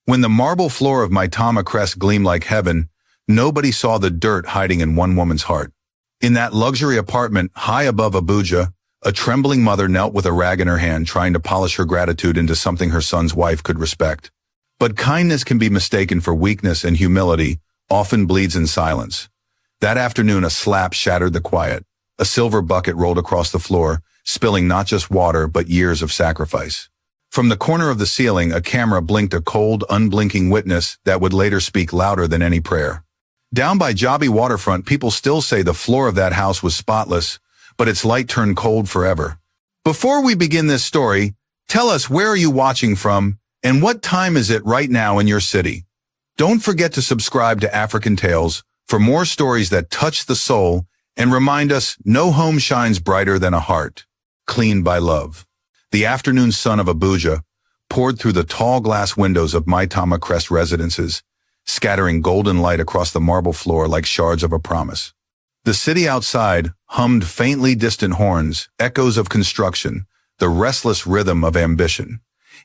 When the marble floor of Maitama Crest gleamed like heaven, nobody saw the dirt hiding in one woman's heart. In that luxury apartment high above Abuja, a trembling mother knelt with a rag in her hand trying to polish her gratitude into something her son's wife could respect. But kindness can be mistaken for weakness, and humility often bleeds in silence. That afternoon, a slap shattered the quiet. A silver bucket rolled across the floor, spilling not just water but years of sacrifice. From the corner of the ceiling, a camera blinked, a cold, unblinking witness that would later speak louder than any prayer. Down by Jabi waterfront, people still say the floor of that house was spotless, but its light turned cold forever. Before we begin this story, tell us, where are you watching from, and what time is it right now in your city? Don't forget to subscribe to African Tales for more stories that touch the soul and remind us no home shines brighter than a heart cleaned by love. The afternoon sun of Abuja poured through the tall glass windows of Maitama Crest residences, scattering golden light across the marble floor like shards of a promise. The city outside hummed faintly distant horns, echoes of construction, the restless rhythm of ambition.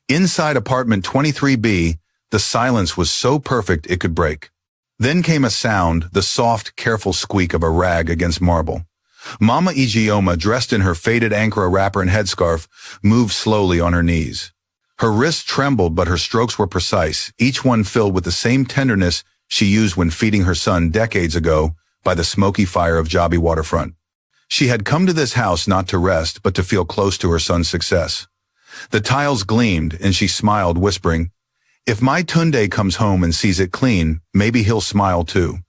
Inside apartment 23B, the silence was so perfect it could break. Then came a sound, the soft, careful squeak of a rag against marble. Mama Ijeoma, dressed in her faded Ankara wrapper and headscarf, moved slowly on her knees. Her wrists trembled, but her strokes were precise, each one filled with the same tenderness she used when feeding her son decades ago by the smoky fire of Jabi waterfront. She had come to this house not to rest, but to feel close to her son's success. The tiles gleamed, and she smiled, whispering, "If my Tunde comes home and sees it clean, maybe he'll smile too."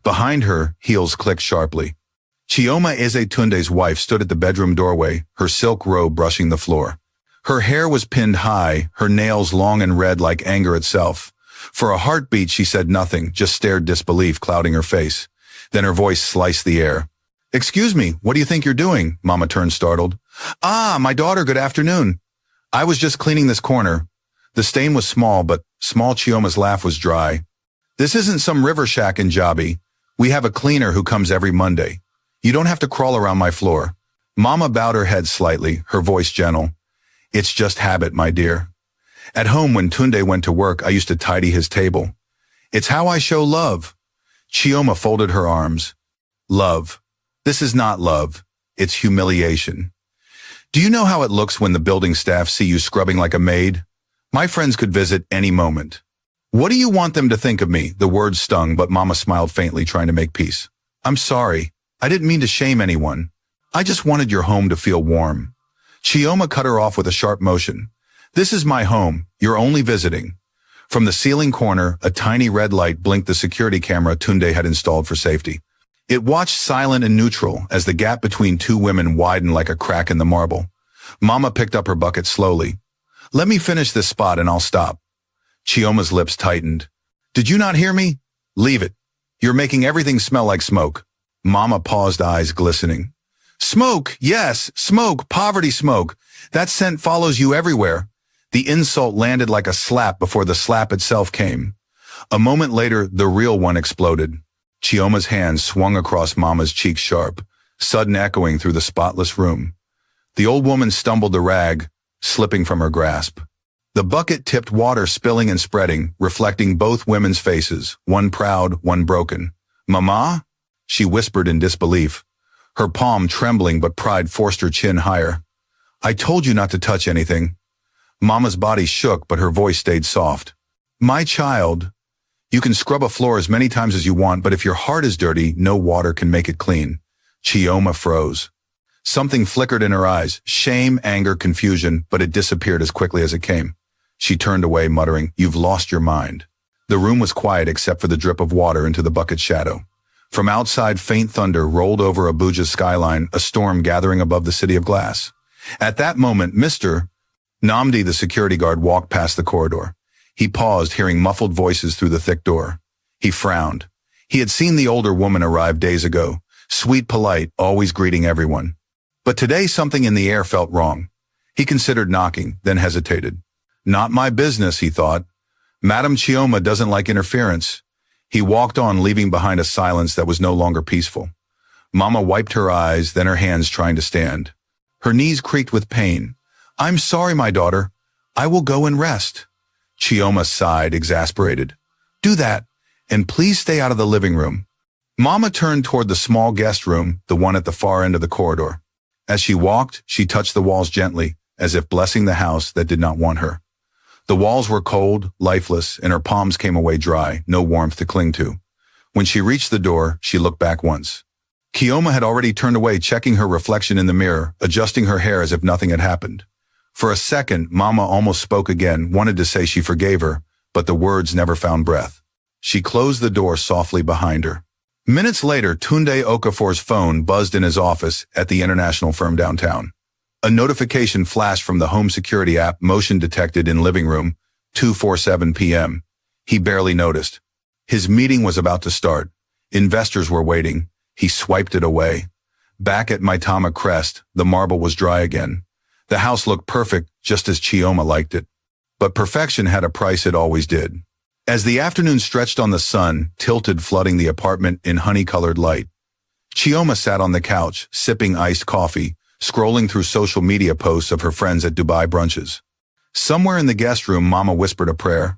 Behind her, heels clicked sharply. Chioma Eze Tunde's wife stood at the bedroom doorway, her silk robe brushing the floor. Her hair was pinned high, her nails long and red like anger itself. For a heartbeat, she said nothing, just stared, disbelief clouding her face. Then her voice sliced the air. "Excuse me, what do you think you're doing?" Mama turned startled. "Ah, my daughter, good afternoon. I was just cleaning this corner." The stain was small, but small Chioma's laugh was dry. "This isn't some river shack in Jabi. We have a cleaner who comes every Monday. You don't have to crawl around my floor." Mama bowed her head slightly, her voice gentle. "It's just habit, my dear. At home, when Tunde went to work, I used to tidy his table. It's how I show love." Chioma folded her arms. "Love. This is not love. It's humiliation. Do you know how it looks when the building staff see you scrubbing like a maid? My friends could visit any moment." "What do you want them to think of me?" The words stung, but Mama smiled faintly, trying to make peace. "I'm sorry. I didn't mean to shame anyone. I just wanted your home to feel warm." Chioma cut her off with a sharp motion. "This is my home. You're only visiting." From the ceiling corner, a tiny red light blinked, the security camera Tunde had installed for safety. It watched silent and neutral as the gap between two women widened like a crack in the marble. Mama picked up her bucket slowly. "Let me finish this spot and I'll stop." Chioma's lips tightened. "Did you not hear me? Leave it. You're making everything smell like smoke." Mama paused, eyes glistening. "Smoke, yes, smoke, poverty smoke. That scent follows you everywhere." The insult landed like a slap before the slap itself came. A moment later, the real one exploded. Chioma's hand swung across Mama's cheek sharp, sudden echoing through the spotless room. The old woman stumbled, the rag slipping from her grasp. The bucket tipped, water spilling and spreading, reflecting both women's faces, one proud, one broken. "Mama?" she whispered in disbelief, her palm trembling, but pride forced her chin higher. "I told you not to touch anything." Mama's body shook, but her voice stayed soft. "My child, you can scrub a floor as many times as you want, but if your heart is dirty, no water can make it clean." Chioma froze. Something flickered in her eyes, shame, anger, confusion, but it disappeared as quickly as it came. She turned away, muttering, "You've lost your mind." The room was quiet except for the drip of water into the bucket's shadow. From outside, faint thunder rolled over Abuja's skyline, a storm gathering above the city of glass. At that moment, Mr. Namdi, the security guard, walked past the corridor. He paused, hearing muffled voices through the thick door. He frowned. He had seen the older woman arrive days ago, sweet, polite, always greeting everyone. But today something in the air felt wrong. He considered knocking, then hesitated. "Not my business," he thought. "Madam Chioma doesn't like interference." He walked on, leaving behind a silence that was no longer peaceful. Mama wiped her eyes, then her hands, trying to stand. Her knees creaked with pain. "I'm sorry, my daughter. I will go and rest." Chioma sighed, exasperated. Do that, and please stay out of the living room. Mama turned toward the small guest room, the one at the far end of the corridor. As she walked, she touched the walls gently, as if blessing the house that did not want her. The walls were cold, lifeless, and her palms came away dry, no warmth to cling to. When she reached the door, she looked back once. Chioma had already turned away, checking her reflection in the mirror, adjusting her hair as if nothing had happened. For a second, Mama almost spoke again, wanted to say she forgave her, but the words never found breath. She closed the door softly behind her. Minutes later, Tunde Okafor's phone buzzed in his office at the international firm downtown. A notification flashed from the home security app, motion detected in living room, 2:47 p.m. He barely noticed. His meeting was about to start. Investors were waiting. He swiped it away. Back at Maitama Crest, the marble was dry again. The house looked perfect, just as Chioma liked it. But perfection had a price, it always did. As the afternoon stretched on, the sun tilted, flooding the apartment in honey-colored light. Chioma sat on the couch, sipping iced coffee, scrolling through social media posts of her friends at Dubai brunches. Somewhere in the guest room, Mama whispered a prayer.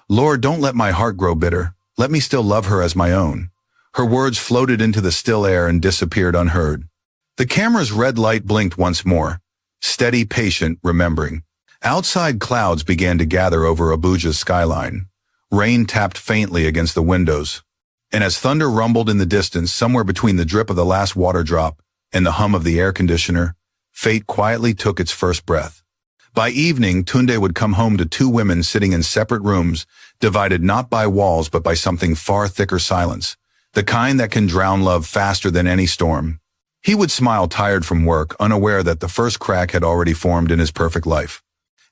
Lord, don't let my heart grow bitter. Let me still love her as my own. Her words floated into the still air and disappeared unheard. The camera's red light blinked once more. Steady, patient, remembering. Outside, clouds began to gather over Abuja's skyline. Rain tapped faintly against the windows. And as thunder rumbled in the distance, somewhere between the drip of the last water drop and the hum of the air conditioner, fate quietly took its first breath. By evening, Tunde would come home to two women sitting in separate rooms, divided not by walls but by something far thicker: silence, the kind that can drown love faster than any storm. He would smile, tired from work, unaware that the first crack had already formed in his perfect life.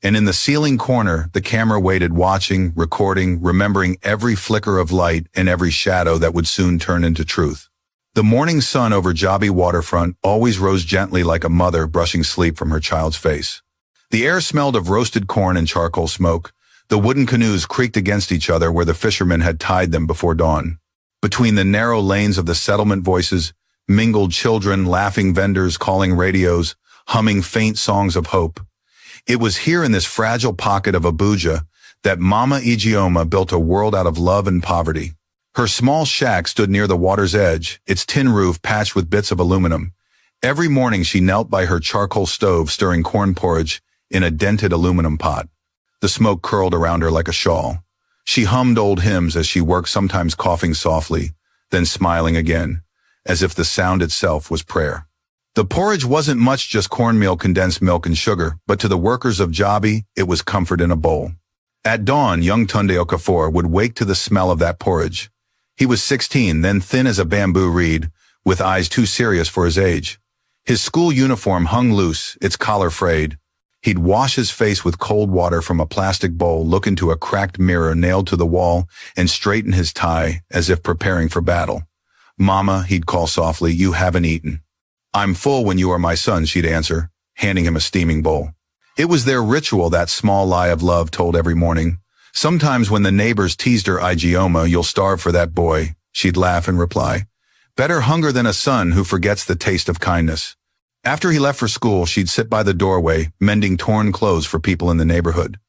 And in the ceiling corner, the camera waited, watching, recording, remembering every flicker of light and every shadow that would soon turn into truth. The morning sun over Jabi waterfront always rose gently, like a mother brushing sleep from her child's face. The air smelled of roasted corn and charcoal smoke. The wooden canoes creaked against each other where the fishermen had tied them before dawn. Between the narrow lanes of the settlement, voices mingled: children, laughing vendors, calling radios, humming faint songs of hope. It was here, in this fragile pocket of Abuja, that Mama Ijeoma built a world out of love and poverty. Her small shack stood near the water's edge, its tin roof patched with bits of aluminum. Every morning she knelt by her charcoal stove, stirring corn porridge in a dented aluminum pot. The smoke curled around her like a shawl. She hummed old hymns as she worked, sometimes coughing softly, then smiling again, as if the sound itself was prayer. The porridge wasn't much, just cornmeal, condensed milk, and sugar, but to the workers of Jabi, it was comfort in a bowl. At dawn, young Tunde Okafor would wake to the smell of that porridge. He was 16, then thin as a bamboo reed, with eyes too serious for his age. His school uniform hung loose, its collar frayed. He'd wash his face with cold water from a plastic bowl, look into a cracked mirror nailed to the wall, and straighten his tie as if preparing for battle. Mama, he'd call softly, you haven't eaten. I'm full when you are my son, she'd answer, handing him a steaming bowl. It was their ritual, that small lie of love told every morning. Sometimes when the neighbors teased her, Ijeoma, you'll starve for that boy, she'd laugh and reply, better hunger than a son who forgets the taste of kindness. After he left for school, she'd sit by the doorway, mending torn clothes for people in the neighborhood.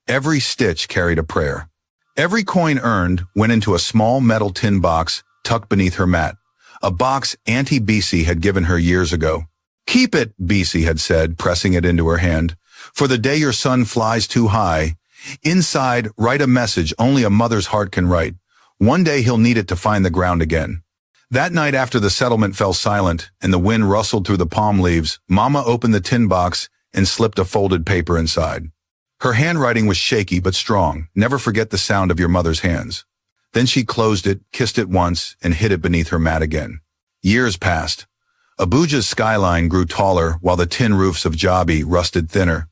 Every stitch carried a prayer. Every coin earned went into a small metal tin box tucked beneath her mat. A box Auntie Bisi had given her years ago. Keep it, Bisi had said, pressing it into her hand. For the day your son flies too high. Inside, write a message only a mother's heart can write. One day he'll need it to find the ground again. That night, after the settlement fell silent and the wind rustled through the palm leaves, Mama opened the tin box and slipped a folded paper inside. Her handwriting was shaky but strong. Never forget the sound of your mother's hands. Then she closed it, kissed it once, and hid it beneath her mat again. Years passed. Abuja's skyline grew taller while the tin roofs of Jabi rusted thinner.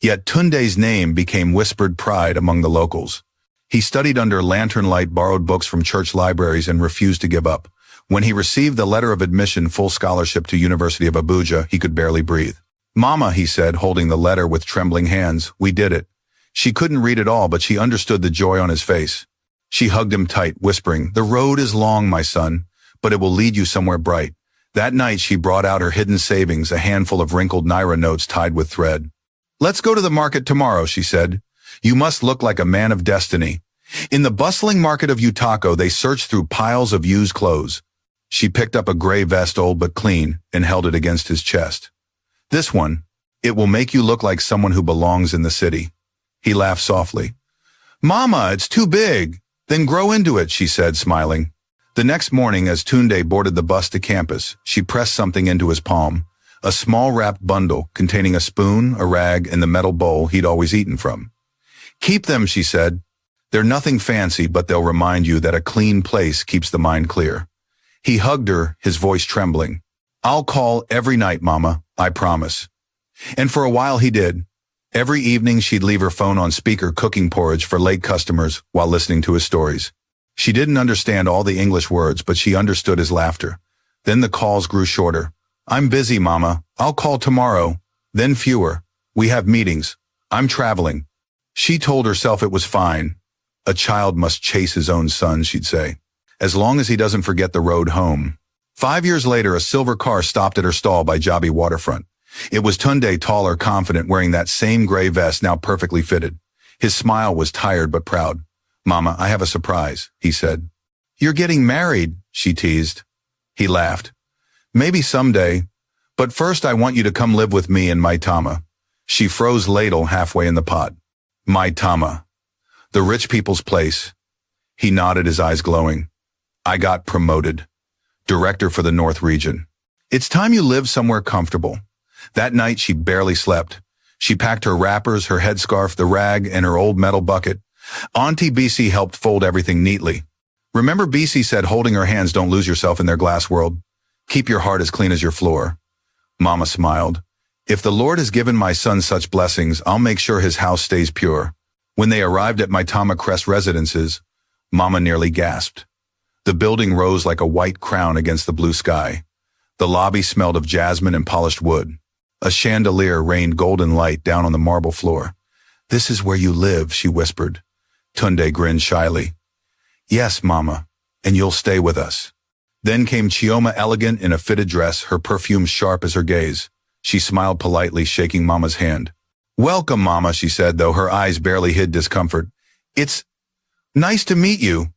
Yet Tunde's name became whispered pride among the locals. He studied under lantern light, borrowed books from church libraries, and refused to give up. When he received the letter of admission, full scholarship to University of Abuja, he could barely breathe. Mama, he said, holding the letter with trembling hands, we did it. She couldn't read it all, but she understood the joy on his face. She hugged him tight, whispering, the road is long, my son, but it will lead you somewhere bright. That night she brought out her hidden savings, a handful of wrinkled Naira notes tied with thread. Let's go to the market tomorrow, she said. You must look like a man of destiny. In the bustling market of Utako, they searched through piles of used clothes. She picked up a gray vest, old but clean, and held it against his chest. This one, it will make you look like someone who belongs in the city. He laughed softly. Mama, it's too big. Then grow into it, she said, smiling. The next morning, as Tunde boarded the bus to campus, she pressed something into his palm, a small wrapped bundle containing a spoon, a rag, and the metal bowl he'd always eaten from. Keep them, she said. They're nothing fancy, but they'll remind you that a clean place keeps the mind clear. He hugged her, his voice trembling. I'll call every night, Mama, I promise. And for a while he did. Every evening she'd leave her phone on speaker cooking porridge for late customers while listening to his stories. She didn't understand all the English words, but she understood his laughter. Then the calls grew shorter. I'm busy, Mama. I'll call tomorrow. Then fewer. We have meetings. I'm traveling. She told herself it was fine. A child must chase his own son, she'd say, as long as he doesn't forget the road home. 5 years later, a silver car stopped at her stall by Jabi waterfront. It was Tunde, taller, confident, wearing that same gray vest now perfectly fitted. His smile was tired but proud. Mama, I have a surprise, he said. You're getting married, she teased. He laughed. Maybe someday, but first I want you to come live with me in Maitama. She froze ladle halfway in the pot. Maitama. The rich people's place. He nodded, his eyes glowing. I got promoted. Director for the North region. It's time you live somewhere comfortable. That night she barely slept. She packed her wrappers, her headscarf, the rag, and her old metal bucket. Auntie BC helped fold everything neatly. Remember, BC said, holding her hands, don't lose yourself in their glass world. Keep your heart as clean as your floor. Mama smiled. If the Lord has given my son such blessings, I'll make sure his house stays pure. When they arrived at Maitama Crest Residences, Mama nearly gasped. The building rose like a white crown against the blue sky. The lobby smelled of jasmine and polished wood. A chandelier rained golden light down on the marble floor. This is where you live, she whispered. Tunde grinned shyly. Yes, Mama, and you'll stay with us. Then came Chioma, elegant in a fitted dress, her perfume sharp as her gaze. She smiled politely, shaking Mama's hand. Welcome, Mama, she said, though her eyes barely hid discomfort. It's nice to meet you.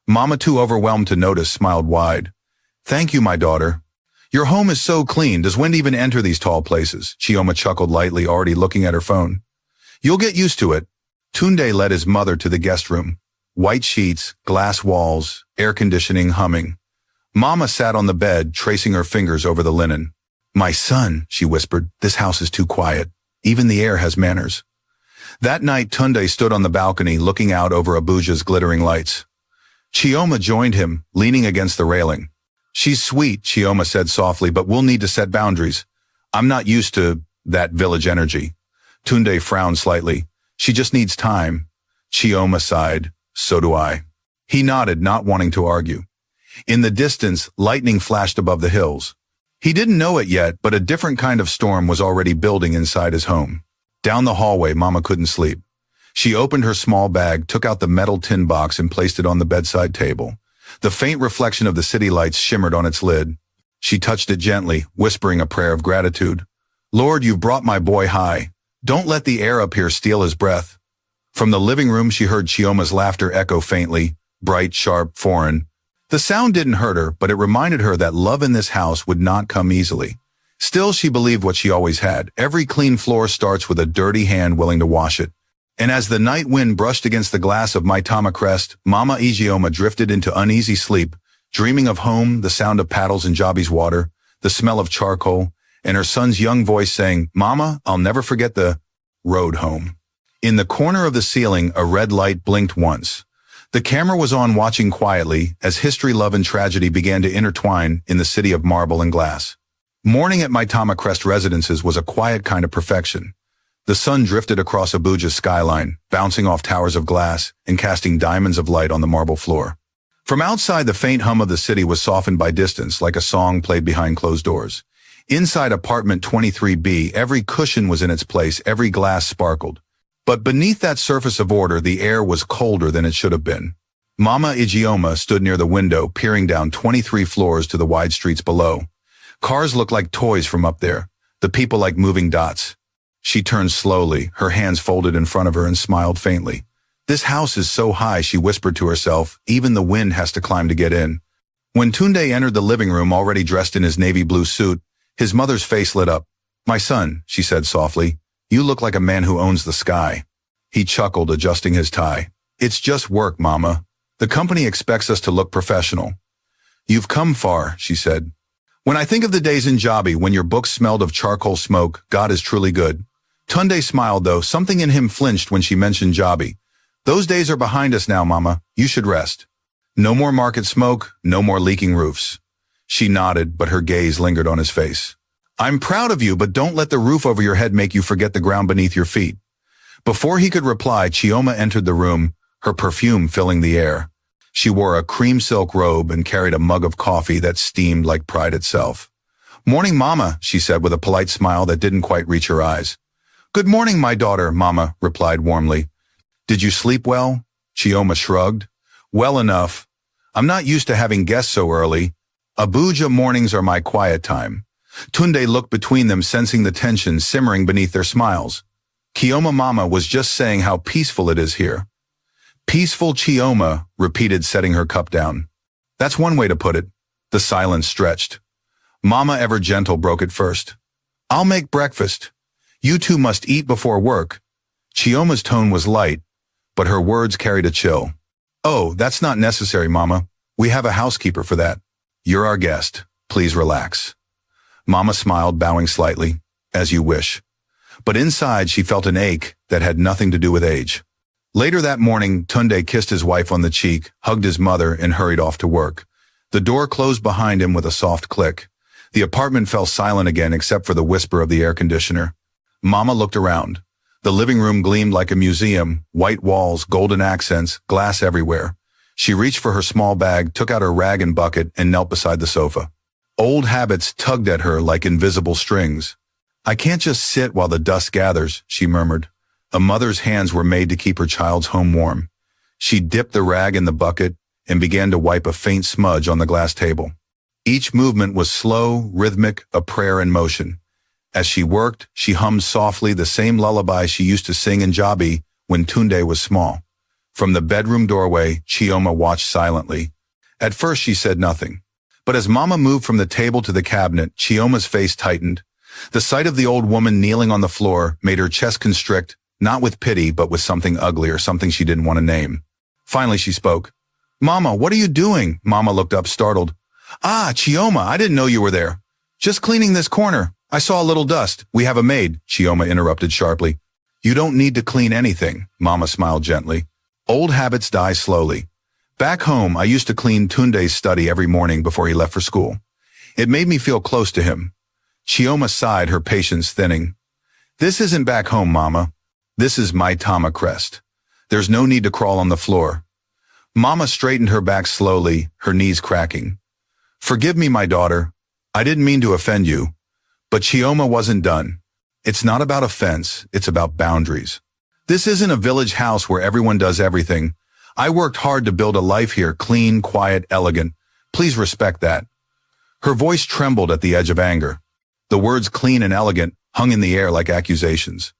Mama, too overwhelmed to notice, smiled wide. Thank you, my daughter. Your home is so clean. Does wind even enter these tall places? Chioma chuckled lightly, already looking at her phone. You'll get used to it. Tunde led his mother to the guest room. White sheets, glass walls, air conditioning humming. Mama sat on the bed, tracing her fingers over the linen. My son, she whispered, this house is too quiet. Even the air has manners. That night, Tunde stood on the balcony, looking out over Abuja's glittering lights. Chioma joined him, leaning against the railing. She's sweet, Chioma said softly, but we'll need to set boundaries. I'm not used to that village energy. Tunde frowned slightly. She just needs time. Chioma sighed. So do I. He nodded, not wanting to argue. In the distance, lightning flashed above the hills. He didn't know it yet, but a different kind of storm was already building inside his home. Down the hallway, Mama couldn't sleep. She opened her small bag, took out the metal tin box, and placed it on the bedside table. The faint reflection of the city lights shimmered on its lid. She touched it gently, whispering a prayer of gratitude. Lord, you've brought my boy high. Don't let the air up here steal his breath. From the living room, she heard Chioma's laughter echo faintly, bright, sharp, foreign. The sound didn't hurt her, but it reminded her that love in this house would not come easily. Still, she believed what she always had. Every clean floor starts with a dirty hand willing to wash it. And as the night wind brushed against the glass of Maitama Crest, Mama Ijeoma drifted into uneasy sleep, dreaming of home, the sound of paddles in Jabi's water, the smell of charcoal, and her son's young voice saying, Mama, I'll never forget the road home. In the corner of the ceiling, a red light blinked once. The camera was on, watching quietly as history, love, and tragedy began to intertwine in the city of marble and glass. Morning at Maitama Crest Residences was a quiet kind of perfection. The sun drifted across Abuja's skyline, bouncing off towers of glass and casting diamonds of light on the marble floor. From outside, the faint hum of the city was softened by distance, like a song played behind closed doors. Inside apartment 23B, every cushion was in its place, every glass sparkled. But beneath that surface of order, the air was colder than it should have been. Mama Ijeoma stood near the window, peering down 23 floors to the wide streets below. Cars looked like toys from up there, the people like moving dots. She turned slowly, her hands folded in front of her, and smiled faintly. This house is so high, she whispered to herself, even the wind has to climb to get in. When Tunde entered the living room already dressed in his navy blue suit, his mother's face lit up. "My son," she said softly, "you look like a man who owns the sky." He chuckled, adjusting his tie. "It's just work, Mama. The company expects us to look professional." "You've come far," she said. "When I think of the days in Jabi when your books smelled of charcoal smoke, God is truly good." Tunde smiled, though something in him flinched when she mentioned Jabi. "Those days are behind us now, Mama. You should rest. No more market smoke, no more leaking roofs." She nodded, but her gaze lingered on his face. "I'm proud of you, but don't let the roof over your head make you forget the ground beneath your feet." Before he could reply, Chioma entered the room, her perfume filling the air. She wore a cream silk robe and carried a mug of coffee that steamed like pride itself. "Morning, Mama," she said with a polite smile that didn't quite reach her eyes. "Good morning, my daughter," Mama replied warmly. "Did you sleep well?" Chioma shrugged. "Well enough. I'm not used to having guests so early. Abuja mornings are my quiet time." Tunde looked between them, sensing the tension simmering beneath their smiles. "Chioma, Mama was just saying how peaceful it is here." "Peaceful," Chioma repeated, setting her cup down. "That's one way to put it." The silence stretched. Mama, ever gentle, broke it first. "I'll make breakfast. You two must eat before work." Chioma's tone was light, but her words carried a chill. "Oh, that's not necessary, Mama. We have a housekeeper for that. You're our guest. Please relax." Mama smiled, bowing slightly. "As you wish." But inside she felt an ache that had nothing to do with age. Later that morning, Tunde kissed his wife on the cheek, hugged his mother, and hurried off to work. The door closed behind him with a soft click. The apartment fell silent again except for the whisper of the air conditioner. Mama looked around. The living room gleamed like a museum, white walls, golden accents, glass everywhere. She reached for her small bag, took out her rag and bucket, and knelt beside the sofa. Old habits tugged at her like invisible strings. "I can't just sit while the dust gathers," she murmured. A mother's hands were made to keep her child's home warm. She dipped the rag in the bucket and began to wipe a faint smudge on the glass table. Each movement was slow, rhythmic, a prayer in motion. As she worked, she hummed softly the same lullaby she used to sing in Jabi when Tunde was small. From the bedroom doorway, Chioma watched silently. At first she said nothing. But as Mama moved from the table to the cabinet, Chioma's face tightened. The sight of the old woman kneeling on the floor made her chest constrict, not with pity, but with something ugly or something she didn't want to name. Finally she spoke. "Mama, what are you doing?" Mama looked up, startled. "Ah, Chioma, I didn't know you were there. Just cleaning this corner. I saw a little dust. We have a maid," Chioma interrupted sharply. "You don't need to clean anything," Mama smiled gently. "Old habits die slowly. Back home, I used to clean Tunde's study every morning before he left for school. It made me feel close to him." Chioma sighed, her patience thinning. "This isn't back home, Mama. This is my Tama Crest. There's no need to crawl on the floor." Mama straightened her back slowly, her knees cracking. "Forgive me, my daughter. I didn't mean to offend you." But Chioma wasn't done. "It's not about offense, it's about boundaries. This isn't a village house where everyone does everything. I worked hard to build a life here, clean, quiet, elegant. Please respect that." Her voice trembled at the edge of anger. The words clean and elegant hung in the air like accusations.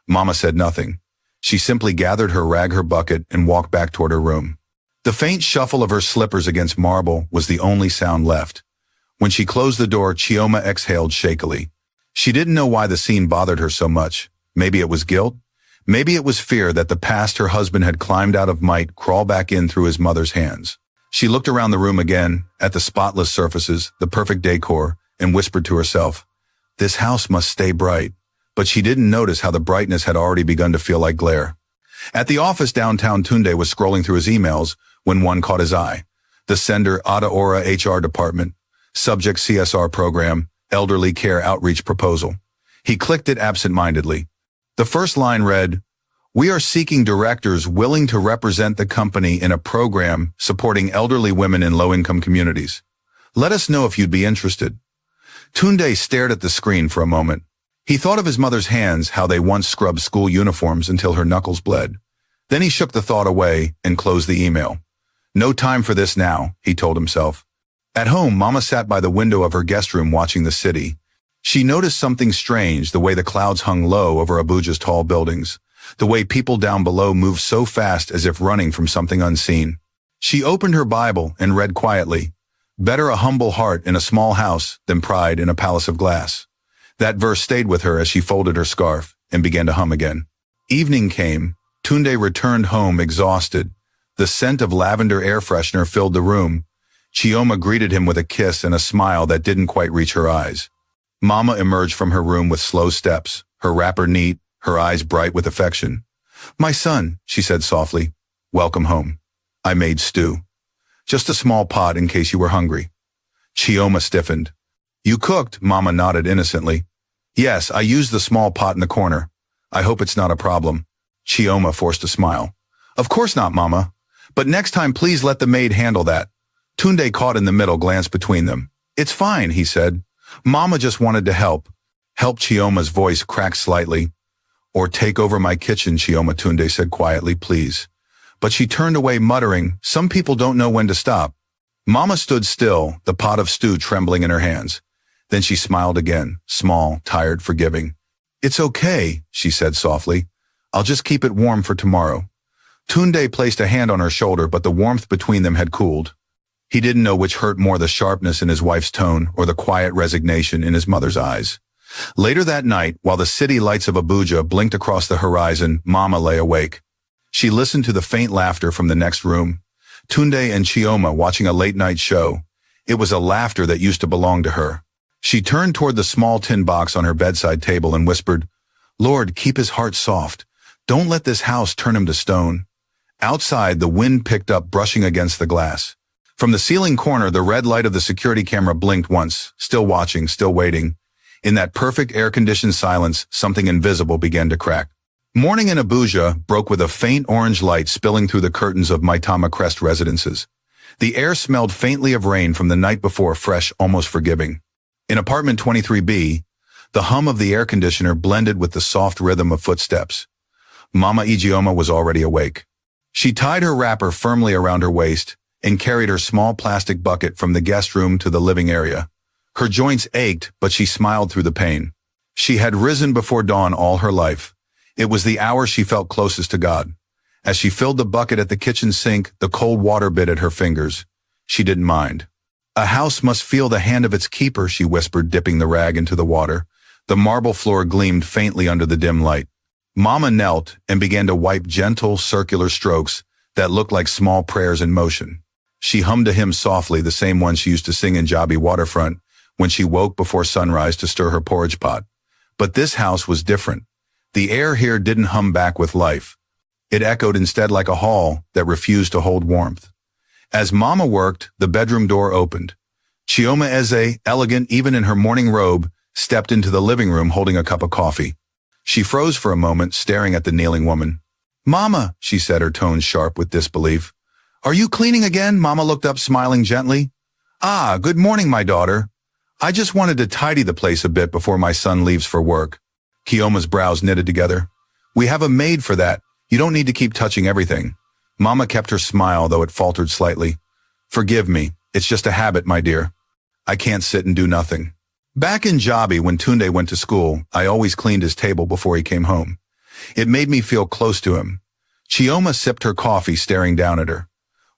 Mama said nothing. She simply gathered her rag, her bucket, and walked back toward her room. The faint shuffle of her slippers against marble was the only sound left. When she closed the door, Chioma exhaled shakily. She didn't know why the scene bothered her so much. Maybe it was guilt. Maybe it was fear that the past her husband had climbed out of might crawl back in through his mother's hands. She looked around the room again, at the spotless surfaces, the perfect decor, and whispered to herself, "This house must stay bright." But she didn't notice how the brightness had already begun to feel like glare. At the office downtown, Tunde was scrolling through his emails when one caught his eye. The sender, Adaora HR Department. Subject, CSR Program, Elderly Care Outreach Proposal. He clicked it absent-mindedly. The first line read, "We are seeking directors willing to represent the company in a program supporting elderly women in low-income communities. Let us know if you'd be interested." Tunde stared at the screen for a moment. He thought of his mother's hands, how they once scrubbed school uniforms until her knuckles bled. Then he shook the thought away and closed the email. No time for this now, he told himself. At home, Mama sat by the window of her guest room watching the city. She noticed something strange, the way the clouds hung low over Abuja's tall buildings, the way people down below moved so fast as if running from something unseen. She opened her Bible and read quietly, "Better a humble heart in a small house than pride in a palace of glass." That verse stayed with her as she folded her scarf and began to hum again. Evening came. Tunde returned home exhausted. The scent of lavender air freshener filled the room. Chioma greeted him with a kiss and a smile that didn't quite reach her eyes. Mama emerged from her room with slow steps, her wrapper neat, her eyes bright with affection. "My son," she said softly, "welcome home. I made stew. Just a small pot in case you were hungry." Chioma stiffened. "You cooked?" Mama nodded innocently. "Yes, I used the small pot in the corner. I hope it's not a problem." Chioma forced a smile. "Of course not, Mama. But next time please let the maid handle that." Tunde, caught in the middle, glanced between them. "It's fine," he said. "Mama just wanted to help." Help? Chioma's voice cracked slightly. "Or take over my kitchen," Chioma, Tunde said quietly, "please." But she turned away muttering, "Some people don't know when to stop." Mama stood still, the pot of stew trembling in her hands. Then she smiled again, small, tired, forgiving. "It's okay," she said softly. "I'll just keep it warm for tomorrow." Tunde placed a hand on her shoulder, but the warmth between them had cooled. He didn't know which hurt more, the sharpness in his wife's tone or the quiet resignation in his mother's eyes. Later that night, while the city lights of Abuja blinked across the horizon, Mama lay awake. She listened to the faint laughter from the next room. Tunde and Chioma watching a late-night show. It was a laughter that used to belong to her. She turned toward the small tin box on her bedside table and whispered, "Lord, keep his heart soft. Don't let this house turn him to stone." Outside, the wind picked up, brushing against the glass. From the ceiling corner, the red light of the security camera blinked once, still watching, still waiting. In that perfect air-conditioned silence, something invisible began to crack. Morning in Abuja broke with a faint orange light spilling through the curtains of Maitama Crest residences. The air smelled faintly of rain from the night before, fresh, almost forgiving. In apartment 23B, the hum of the air conditioner blended with the soft rhythm of footsteps. Mama Ijeoma was already awake. She tied her wrapper firmly around her waist and carried her small plastic bucket from the guest room to the living area. Her joints ached, but she smiled through the pain. She had risen before dawn all her life. It was the hour she felt closest to God. As she filled the bucket at the kitchen sink, the cold water bit at her fingers. She didn't mind. "A house must feel the hand of its keeper," she whispered, dipping the rag into the water. The marble floor gleamed faintly under the dim light. Mama knelt and began to wipe gentle, circular strokes that looked like small prayers in motion. She hummed a hymn softly, the same one she used to sing in Jabi Waterfront when she woke before sunrise to stir her porridge pot. But this house was different. The air here didn't hum back with life. It echoed instead like a hall that refused to hold warmth. As Mama worked, the bedroom door opened. Chioma Eze, elegant even in her morning robe, stepped into the living room holding a cup of coffee. She froze for a moment, staring at the kneeling woman. "Mama," she said, her tone sharp with disbelief. "Are you cleaning again?" Mama looked up, smiling gently. "Ah, good morning, my daughter. I just wanted to tidy the place a bit before my son leaves for work." Chioma's brows knitted together. "We have a maid for that. You don't need to keep touching everything." Mama kept her smile, though it faltered slightly. "Forgive me. It's just a habit, my dear. I can't sit and do nothing." Back in Jabi, when Tunde went to school, I always cleaned his table before he came home. It made me feel close to him. Chioma sipped her coffee, staring down at her.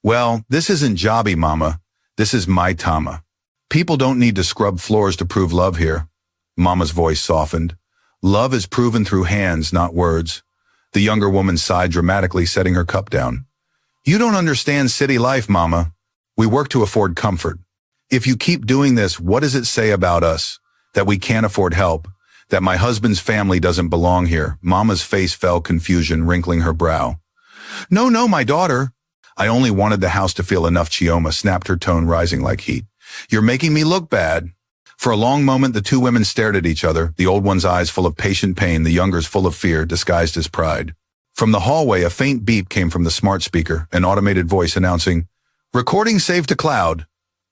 "Well, this isn't Jabi, Mama. This is Maitama. People don't need to scrub floors to prove love here." Mama's voice softened. "Love is proven through hands, not words." The younger woman sighed dramatically, setting her cup down. "You don't understand city life, Mama. We work to afford comfort. If you keep doing this, what does it say about us? That we can't afford help? That my husband's family doesn't belong here?" Mama's face fell, confusion wrinkling her brow. No, my daughter. I only wanted the house to feel enough," Chioma snapped, her tone rising like heat. "You're making me look bad." For a long moment, the two women stared at each other, the old one's eyes full of patient pain, the younger's full of fear, disguised as pride. From the hallway, a faint beep came from the smart speaker, an automated voice announcing, "Recording saved to cloud."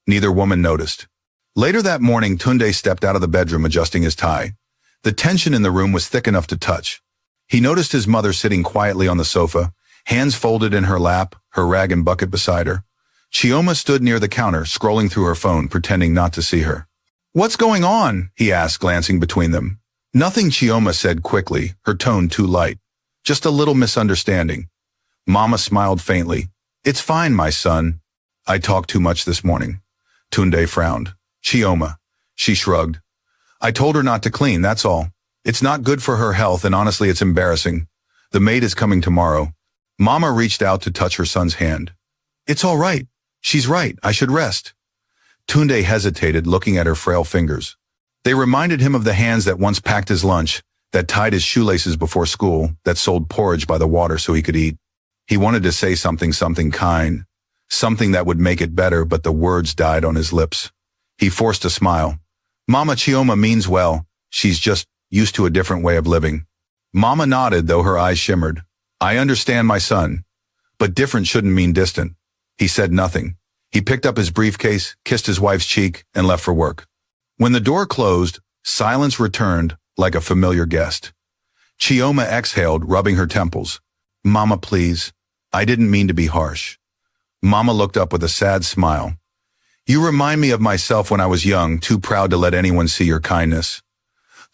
Neither woman noticed. Later that morning, Tunde stepped out of the bedroom, adjusting his tie. The tension in the room was thick enough to touch. He noticed his mother sitting quietly on the sofa, hands folded in her lap, her rag and bucket beside her. Chioma stood near the counter, scrolling through her phone, pretending not to see her. What's going on? He asked, glancing between them. Nothing, Chioma said quickly, her tone too light. Just a little misunderstanding. Mama smiled faintly. It's fine, my son. I talked too much this morning. Tunde frowned. Chioma. She shrugged. I told her not to clean, that's all. It's not good for her health, and honestly it's embarrassing. The maid is coming tomorrow. Mama reached out to touch her son's hand. It's all right. She's right. I should rest. Tunde hesitated, looking at her frail fingers. They reminded him of the hands that once packed his lunch, that tied his shoelaces before school, that sold porridge by the water so he could eat. He wanted to say something kind, something that would make it better, but the words died on his lips. He forced a smile. Mama, Chioma means well. She's just used to a different way of living. Mama nodded, though her eyes shimmered. I understand, my son. But different shouldn't mean distant. He said nothing. He picked up his briefcase, kissed his wife's cheek, and left for work. When the door closed, silence returned like a familiar guest. Chioma exhaled, rubbing her temples. Mama, please. I didn't mean to be harsh. Mama looked up with a sad smile. You remind me of myself when I was young, too proud to let anyone see your kindness.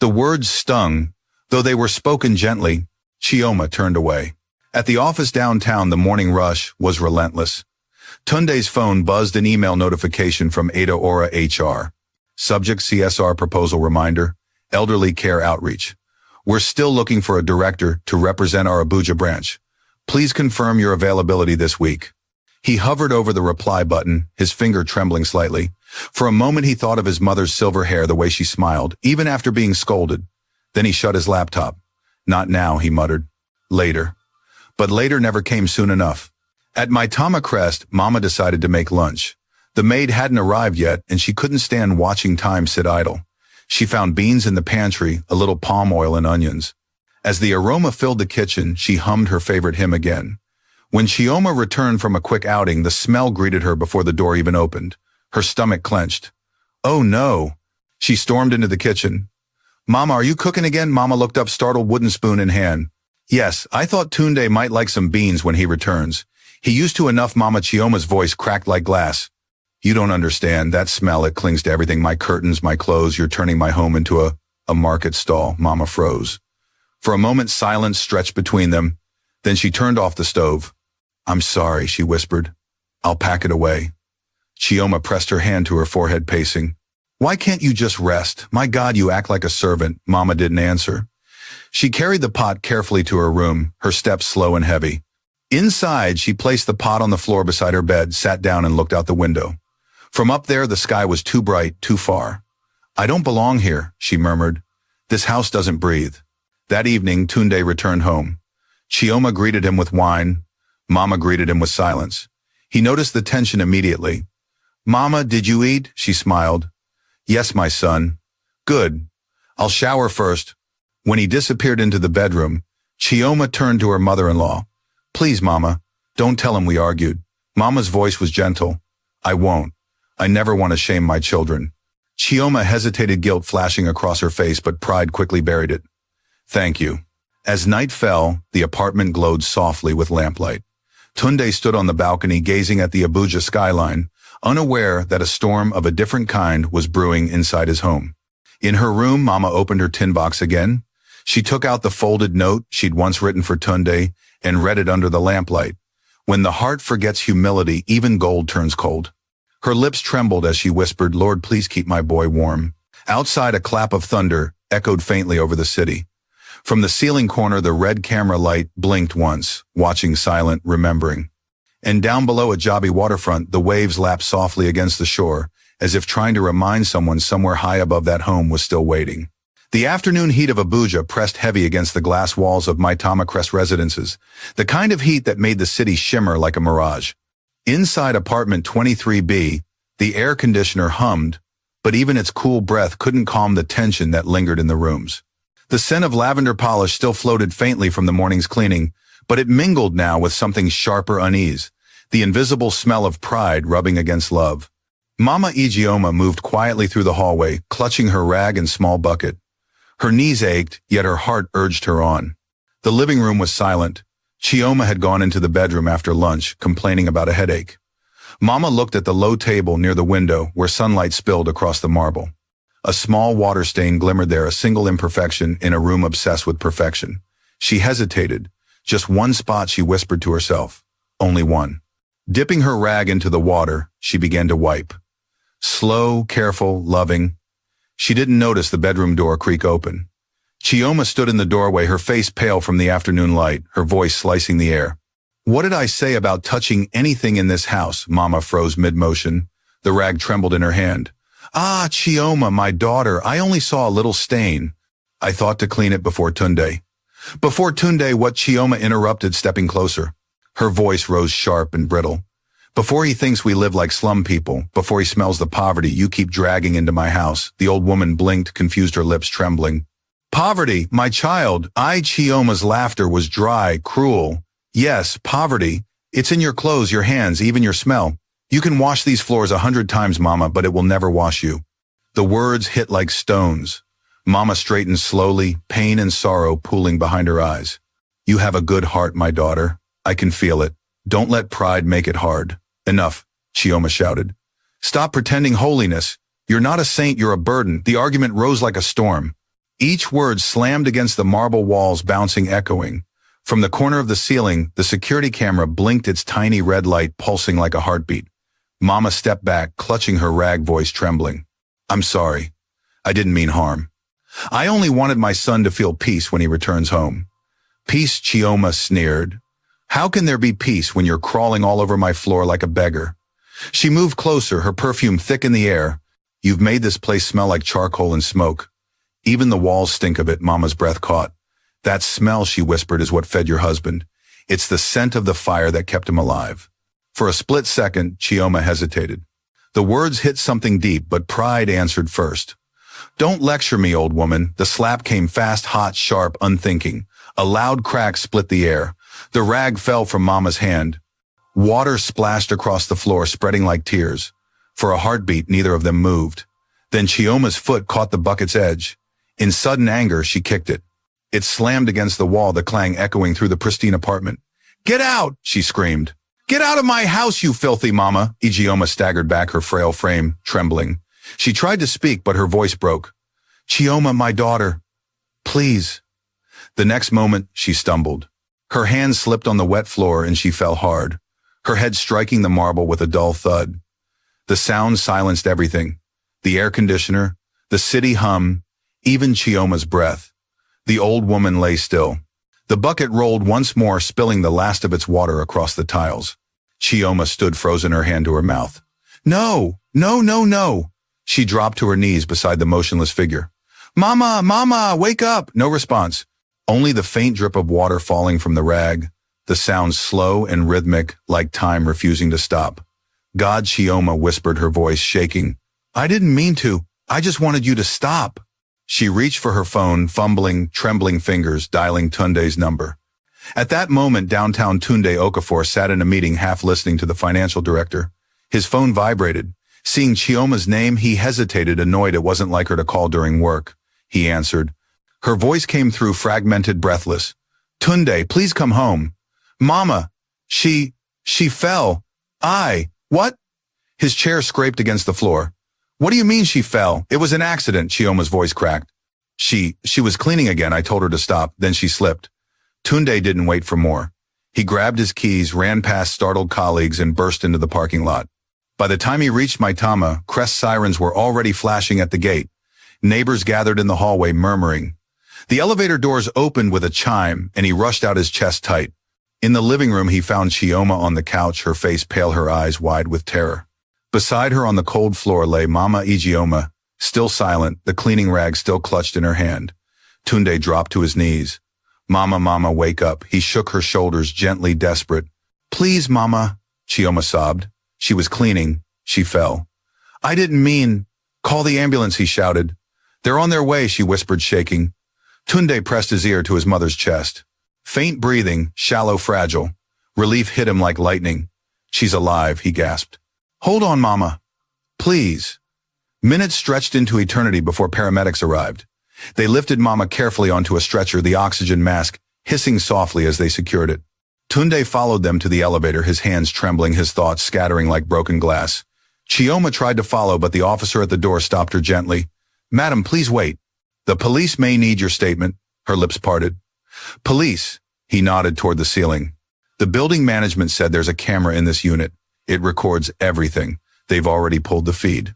The words stung, though they were spoken gently. Chioma turned away. At the office downtown, the morning rush was relentless. Tunde's phone buzzed an email notification from Ada Ora HR. Subject CSR proposal reminder, elderly care outreach. We're still looking for a director to represent our Abuja branch. Please confirm your availability this week. He hovered over the reply button, his finger trembling slightly. For a moment he thought of his mother's silver hair, the way she smiled, even after being scolded. Then he shut his laptop. Not now, he muttered. Later. But later never came soon enough. At Maitama Crest, Mama decided to make lunch. The maid hadn't arrived yet, and she couldn't stand watching time sit idle. She found beans in the pantry, a little palm oil and onions. As the aroma filled the kitchen, she hummed her favorite hymn again. When Chioma returned from a quick outing, the smell greeted her before the door even opened. Her stomach clenched. Oh no! She stormed into the kitchen. Mama, are you cooking again? Mama looked up, startled, wooden spoon in hand. Yes, I thought Tunde might like some beans when he returns. He used to enough. Mama, Chioma's voice cracked like glass. You don't understand. That smell, it clings to everything. My curtains, my clothes. You're turning my home into a market stall. Mama froze. For a moment, silence stretched between them. Then she turned off the stove. I'm sorry, she whispered. I'll pack it away. Chioma pressed her hand to her forehead, pacing. Why can't you just rest? My God, you act like a servant. Mama didn't answer. She carried the pot carefully to her room, her steps slow and heavy. Inside, she placed the pot on the floor beside her bed, sat down and looked out the window. From up there, the sky was too bright, too far. I don't belong here, she murmured. This house doesn't breathe. That evening, Tunde returned home. Chioma greeted him with wine. Mama greeted him with silence. He noticed the tension immediately. Mama, did you eat? She smiled. Yes, my son. Good. I'll shower first. When he disappeared into the bedroom, Chioma turned to her mother-in-law. Please, Mama, don't tell him we argued. Mama's voice was gentle. I won't. I never want to shame my children. Chioma hesitated, guilt flashing across her face, but pride quickly buried it. Thank you. As night fell, the apartment glowed softly with lamplight. Tunde stood on the balcony gazing at the Abuja skyline, unaware that a storm of a different kind was brewing inside his home. In her room, Mama opened her tin box again. She took out the folded note she'd once written for Tunde and read it under the lamplight. When the heart forgets humility, even gold turns cold. Her lips trembled as she whispered, Lord, please keep my boy warm. Outside, a clap of thunder echoed faintly over the city. From the ceiling corner, the red camera light blinked once, watching silent, remembering. And down below at Jabi waterfront, the waves lapped softly against the shore, as if trying to remind someone somewhere high above that home was still waiting. The afternoon heat of Abuja pressed heavy against the glass walls of Maitama Crest residences, the kind of heat that made the city shimmer like a mirage. Inside apartment 23B, the air conditioner hummed, but even its cool breath couldn't calm the tension that lingered in the rooms. The scent of lavender polish still floated faintly from the morning's cleaning, but it mingled now with something sharper unease, the invisible smell of pride rubbing against love. Mama Ijeoma moved quietly through the hallway, clutching her rag and small bucket. Her knees ached, yet her heart urged her on. The living room was silent. Chioma had gone into the bedroom after lunch, complaining about a headache. Mama looked at the low table near the window where sunlight spilled across the marble. A small water stain glimmered there, a single imperfection in a room obsessed with perfection. She hesitated. Just one spot, she whispered to herself. Only one. Dipping her rag into the water, she began to wipe. Slow, careful, loving. She didn't notice the bedroom door creak open. Chioma stood in the doorway, her face pale from the afternoon light, her voice slicing the air. What did I say about touching anything in this house? Mama froze mid-motion. The rag trembled in her hand. Ah, Chioma, my daughter, I only saw a little stain. I thought to clean it before Tunde. Before Tunde, what? Chioma interrupted, stepping closer. Her voice rose sharp and brittle. Before he thinks we live like slum people, before he smells the poverty you keep dragging into my house. The old woman blinked, confused, her lips trembling. Poverty, my child. Chioma's laughter was dry, cruel. Yes, poverty. It's in your clothes, your hands, even your smell. You can wash these floors 100 times, Mama, but it will never wash you. The words hit like stones. Mama straightened slowly, pain and sorrow pooling behind her eyes. You have a good heart, my daughter. I can feel it. Don't let pride make it hard. Enough, Chioma shouted. Stop pretending holiness. You're not a saint, you're a burden. The argument rose like a storm. Each word slammed against the marble walls, bouncing, echoing. From the corner of the ceiling, the security camera blinked, its tiny red light pulsing like a heartbeat. Mama stepped back, clutching her rag, voice trembling. I'm sorry. I didn't mean harm. I only wanted my son to feel peace when he returns home. Peace, Chioma sneered. How can there be peace when you're crawling all over my floor like a beggar? She moved closer, her perfume thick in the air. You've made this place smell like charcoal and smoke. Even the walls stink of it, Mama's breath caught. That smell, she whispered, is what fed your husband. It's the scent of the fire that kept him alive. For a split second, Chioma hesitated. The words hit something deep, but pride answered first. Don't lecture me, old woman. The slap came fast, hot, sharp, unthinking. A loud crack split the air. The rag fell from Mama's hand. Water splashed across the floor, spreading like tears. For a heartbeat, neither of them moved. Then Chioma's foot caught the bucket's edge. In sudden anger, she kicked it. It slammed against the wall, the clang echoing through the pristine apartment. Get out, she screamed. Get out of my house, you filthy Mama. Chioma staggered back, her frail frame trembling. She tried to speak, but her voice broke. Chioma, my daughter. Please. The next moment, she stumbled. Her hand slipped on the wet floor and she fell hard, her head striking the marble with a dull thud. The sound silenced everything. The air conditioner, the city hum, even Chioma's breath. The old woman lay still. The bucket rolled once more, spilling the last of its water across the tiles. Chioma stood frozen, her hand to her mouth. No, no, no, no. She dropped to her knees beside the motionless figure. Mama, Mama, wake up! No response. Only the faint drip of water falling from the rag, the sound slow and rhythmic, like time refusing to stop. God, Chioma whispered, her voice shaking. I didn't mean to. I just wanted you to stop. She reached for her phone, fumbling, trembling fingers, dialing Tunde's number. At that moment, downtown Tunde Okafor sat in a meeting, half listening to the financial director. His phone vibrated. Seeing Chioma's name, he hesitated, annoyed it wasn't like her to call during work. He answered. Her voice came through, fragmented, breathless. Tunde, please come home. Mama, she fell. What? His chair scraped against the floor. What do you mean she fell? It was an accident, Chioma's voice cracked. She was cleaning again. I told her to stop. Then she slipped. Tunde didn't wait for more. He grabbed his keys, ran past startled colleagues, and burst into the parking lot. By the time he reached Maitama, Crest sirens were already flashing at the gate. Neighbors gathered in the hallway, murmuring. The elevator doors opened with a chime, and he rushed out, his chest tight. In the living room, he found Chioma on the couch, her face pale, her eyes wide with terror. Beside her on the cold floor lay Mama Chioma, still silent, the cleaning rag still clutched in her hand. Tunde dropped to his knees. Mama, Mama, wake up. He shook her shoulders, gently, desperate. Please, Mama, Chioma sobbed. She was cleaning. She fell. I didn't mean. Call the ambulance, he shouted. They're on their way, she whispered, shaking. Tunde pressed his ear to his mother's chest. Faint breathing, shallow, fragile. Relief hit him like lightning. She's alive, he gasped. Hold on, Mama. Please. Minutes stretched into eternity before paramedics arrived. They lifted Mama carefully onto a stretcher, the oxygen mask hissing softly as they secured it. Tunde followed them to the elevator, his hands trembling, his thoughts scattering like broken glass. Chioma tried to follow, but the officer at the door stopped her gently. Madam, please wait. The police may need your statement. Her lips parted. Police. He nodded toward the ceiling. The building management said there's a camera in this unit. It records everything. They've already pulled the feed.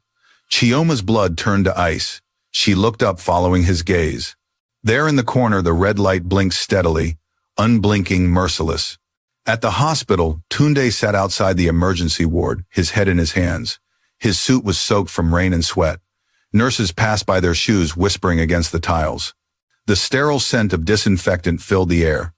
Chioma's blood turned to ice. She looked up following his gaze. There in the corner, the red light blinked steadily, unblinking, merciless. At the hospital, Tunde sat outside the emergency ward, his head in his hands. His suit was soaked from rain and sweat. Nurses passed by their shoes, whispering against the tiles. The sterile scent of disinfectant filled the air.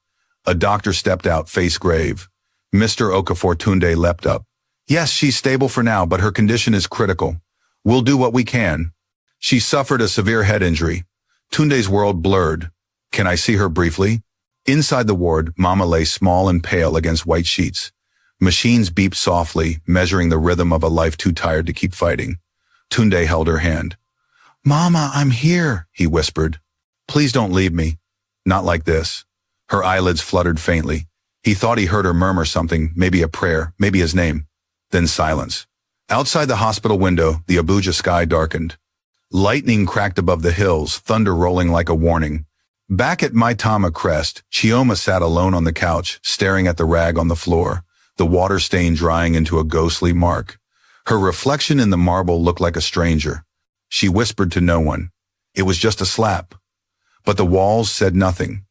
A doctor stepped out, face grave. Mr. Okafor. Tunde leapt up. Yes, she's stable for now, but her condition is critical. We'll do what we can. She suffered a severe head injury. Tunde's world blurred. Can I see her briefly? Inside the ward, Mama lay small and pale against white sheets. Machines beeped softly, measuring the rhythm of a life too tired to keep fighting. Tunde held her hand. Mama, I'm here, he whispered. Please don't leave me. Not like this. Her eyelids fluttered faintly. He thought he heard her murmur something, maybe a prayer, maybe his name. Then silence. Outside the hospital window, the Abuja sky darkened. Lightning cracked above the hills, thunder rolling like a warning. Back at Maitama Crest, Chioma sat alone on the couch, staring at the rag on the floor, the water stain drying into a ghostly mark. Her reflection in the marble looked like a stranger. She whispered to no one. It was just a slap. But the walls said nothing.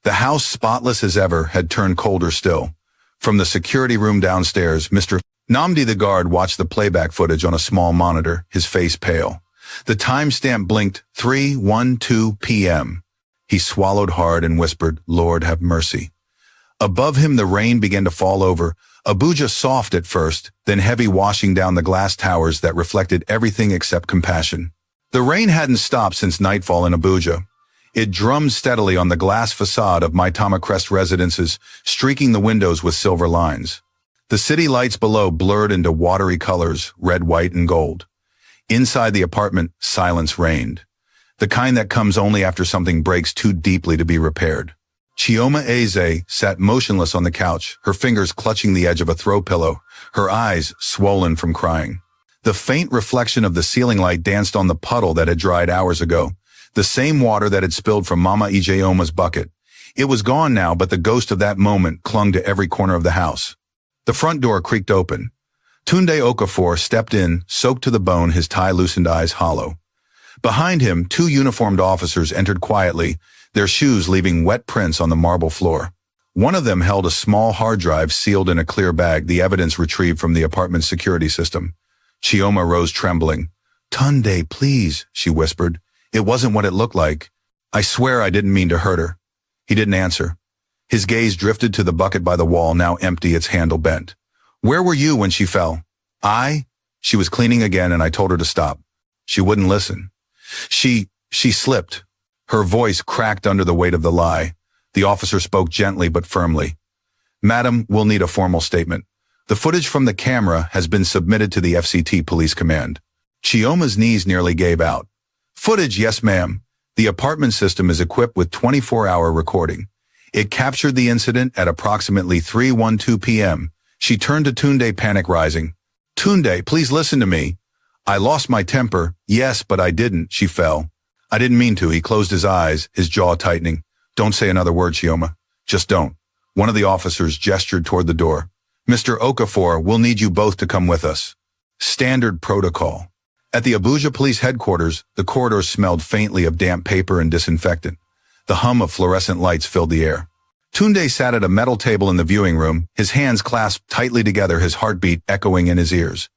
The house, spotless as ever, had turned colder still. From the security room downstairs, Mr. Namdi the guard watched the playback footage on a small monitor, his face pale. The timestamp blinked, 3:12 p.m. He swallowed hard and whispered, Lord have mercy. Above him the rain began to fall over, Abuja soft at first, then heavy, washing down the glass towers that reflected everything except compassion. The rain hadn't stopped since nightfall in Abuja. It drummed steadily on the glass facade of Maitama Crest residences, streaking the windows with silver lines. The city lights below blurred into watery colors, red, white, and gold. Inside the apartment, silence reigned. The kind that comes only after something breaks too deeply to be repaired. Chioma Eze sat motionless on the couch, her fingers clutching the edge of a throw pillow, her eyes swollen from crying. The faint reflection of the ceiling light danced on the puddle that had dried hours ago, the same water that had spilled from Mama Ijeoma's bucket. It was gone now, but the ghost of that moment clung to every corner of the house. The front door creaked open. Tunde Okafor stepped in, soaked to the bone, his tie-loosened eyes hollow. Behind him, two uniformed officers entered quietly, their shoes leaving wet prints on the marble floor. One of them held a small hard drive sealed in a clear bag, the evidence retrieved from the apartment's security system. Chioma rose trembling. Tunde, please, she whispered. It wasn't what it looked like. I swear I didn't mean to hurt her. He didn't answer. His gaze drifted to the bucket by the wall, now empty, its handle bent. Where were you when she fell? She was cleaning again and I told her to stop. She wouldn't listen. She slipped. Her voice cracked under the weight of the lie. The officer spoke gently but firmly. Madam, we'll need a formal statement. The footage from the camera has been submitted to the FCT Police Command. Chioma's knees nearly gave out. Footage, yes ma'am. The apartment system is equipped with 24-hour recording. It captured the incident at approximately 3:12 p.m. She turned to Tunde, panic rising. Tunde, please listen to me. I lost my temper. Yes, but I didn't. She fell. I didn't mean to. He closed his eyes, his jaw tightening. Don't say another word, Chioma. Just don't. One of the officers gestured toward the door. Mr. Okafor, we'll need you both to come with us. Standard protocol. At the Abuja Police Headquarters, the corridors smelled faintly of damp paper and disinfectant. The hum of fluorescent lights filled the air. Tunde sat at a metal table in the viewing room, his hands clasped tightly together, his heartbeat echoing in his ears.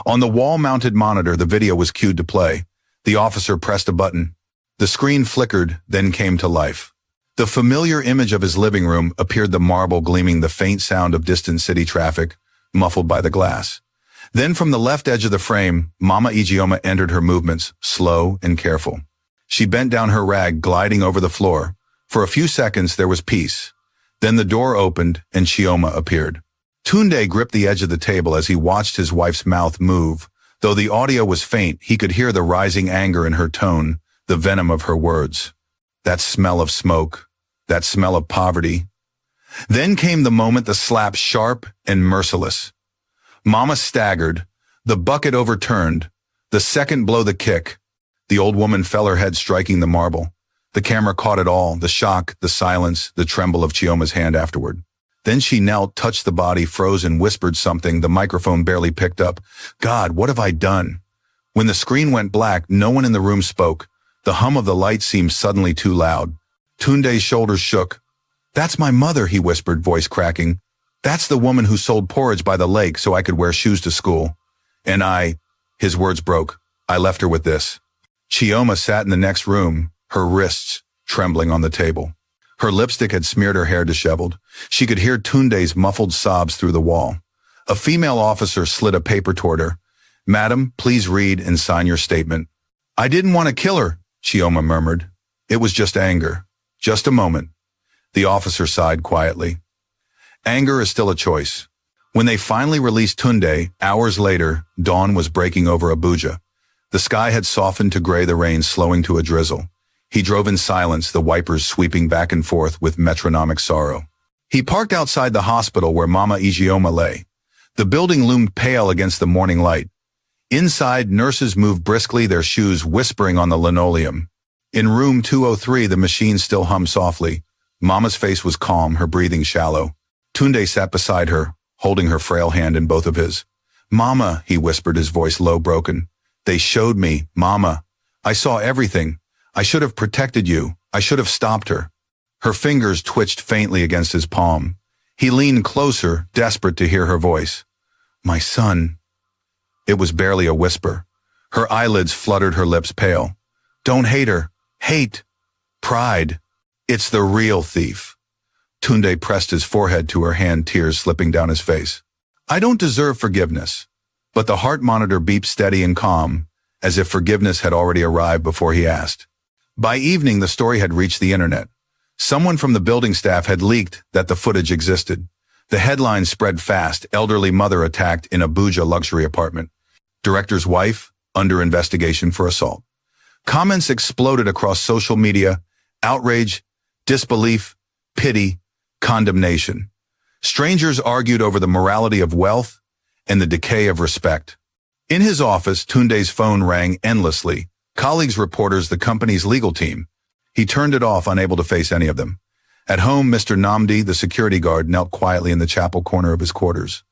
On the wall-mounted monitor, the video was cued to play. The officer pressed a button. The screen flickered, then came to life. The familiar image of his living room appeared, the marble gleaming, the faint sound of distant city traffic, muffled by the glass. Then from the left edge of the frame, Mama Ijeoma entered, her movements slow and careful. She bent down, her rag gliding over the floor. For a few seconds there was peace. Then the door opened and Chioma appeared. Tunde gripped the edge of the table as he watched his wife's mouth move. Though the audio was faint, he could hear the rising anger in her tone, the venom of her words. That smell of smoke, that smell of poverty. Then came the moment, the slap, sharp and merciless. Mama staggered, the bucket overturned, the second blow, the kick. The old woman fell, her head striking the marble. The camera caught it all, the shock, the silence, the tremble of Chioma's hand afterward. Then she knelt, touched the body, froze, and whispered something the microphone barely picked up. God, what have I done? When the screen went black, no one in the room spoke. The hum of the light seemed suddenly too loud. Tunde's shoulders shook. That's my mother, he whispered, voice cracking. That's the woman who sold porridge by the lake so I could wear shoes to school. And his words broke. I left her with this. Chioma sat in the next room, her wrists trembling on the table. Her lipstick had smeared her hair disheveled. She could hear Tunde's muffled sobs through the wall. A female officer slid a paper toward her. Madam, please read and sign your statement. I didn't want to kill her, Chioma murmured. It was just anger. Just a moment. The officer sighed quietly. Anger is still a choice. When they finally released Tunde, hours later, dawn was breaking over Abuja. The sky had softened to gray, the rain slowing to a drizzle. He drove in silence, the wipers sweeping back and forth with metronomic sorrow. He parked outside the hospital where Mama Ijeoma lay. The building loomed pale against the morning light. Inside, nurses moved briskly, their shoes whispering on the linoleum. In room 203, the machine still hummed softly. Mama's face was calm, her breathing shallow. Tunde sat beside her, holding her frail hand in both of his. Mama, he whispered, his voice low, broken. They showed me, Mama. I saw everything. I should have protected you. I should have stopped her. Her fingers twitched faintly against his palm. He leaned closer, desperate to hear her voice. My son. It was barely a whisper. Her eyelids fluttered, her lips pale. Don't hate her. Hate. Pride. It's the real thief. Tunde pressed his forehead to her hand, tears slipping down his face. I don't deserve forgiveness. But the heart monitor beeped steady and calm, as if forgiveness had already arrived before he asked. By evening, the story had reached the internet. Someone from the building staff had leaked that the footage existed. The headlines spread fast: elderly mother attacked in Abuja luxury apartment. Director's wife under investigation for assault. Comments exploded across social media: outrage, disbelief, pity, condemnation. Strangers argued over the morality of wealth and the decay of respect. In his office, Tunde's phone rang endlessly. Colleagues, reporters, the company's legal team. He turned it off, unable to face any of them. At home, Mr. Namdi, the security guard, knelt quietly in the chapel corner of his quarters.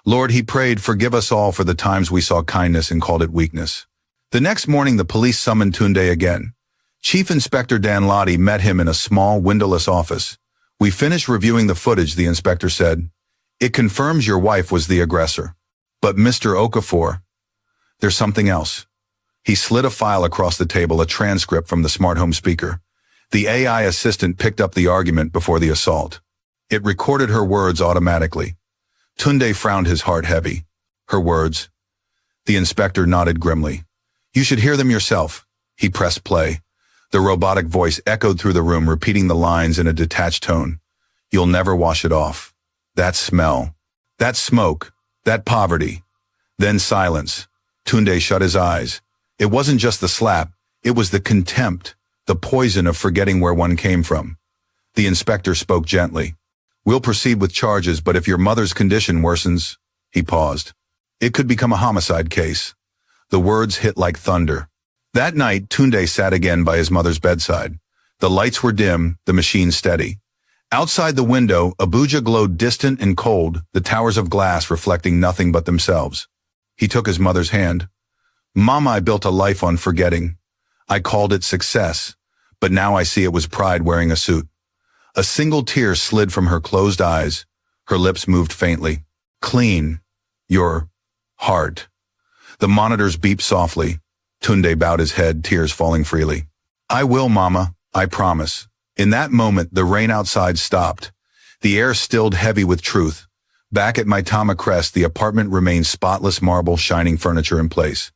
Lord, he prayed, forgive us all for the times we saw kindness and called it weakness. The next morning, the police summoned Tunde again. Chief Inspector Dan Lottie met him in a small, windowless office. We finished reviewing the footage, the inspector said. It confirms your wife was the aggressor. But Mr. Okafor, there's something else. He slid a file across the table, a transcript from the smart home speaker. The AI assistant picked up the argument before the assault. It recorded her words automatically. Tunde frowned, his heart heavy. Her words. The inspector nodded grimly. You should hear them yourself. He pressed play. The robotic voice echoed through the room, repeating the lines in a detached tone. You'll never wash it off. That smell. That smoke. That poverty. Then silence. Tunde shut his eyes. It wasn't just the slap. It was the contempt, the poison of forgetting where one came from. The inspector spoke gently. We'll proceed with charges, but if your mother's condition worsens, he paused. It could become a homicide case. The words hit like thunder. That night, Tunde sat again by his mother's bedside. The lights were dim, the machine steady. Outside the window, Abuja glowed distant and cold, the towers of glass reflecting nothing but themselves. He took his mother's hand. Mama, I built a life on forgetting. I called it success, but now I see it was pride wearing a suit. A single tear slid from her closed eyes. Her lips moved faintly. Clean. Your heart. The monitors beeped softly. Tunde bowed his head, tears falling freely. I will, Mama. I promise. In that moment, the rain outside stopped. The air stilled heavy with truth. Back at Maitama Crest, the apartment remained spotless marble, shining furniture in place.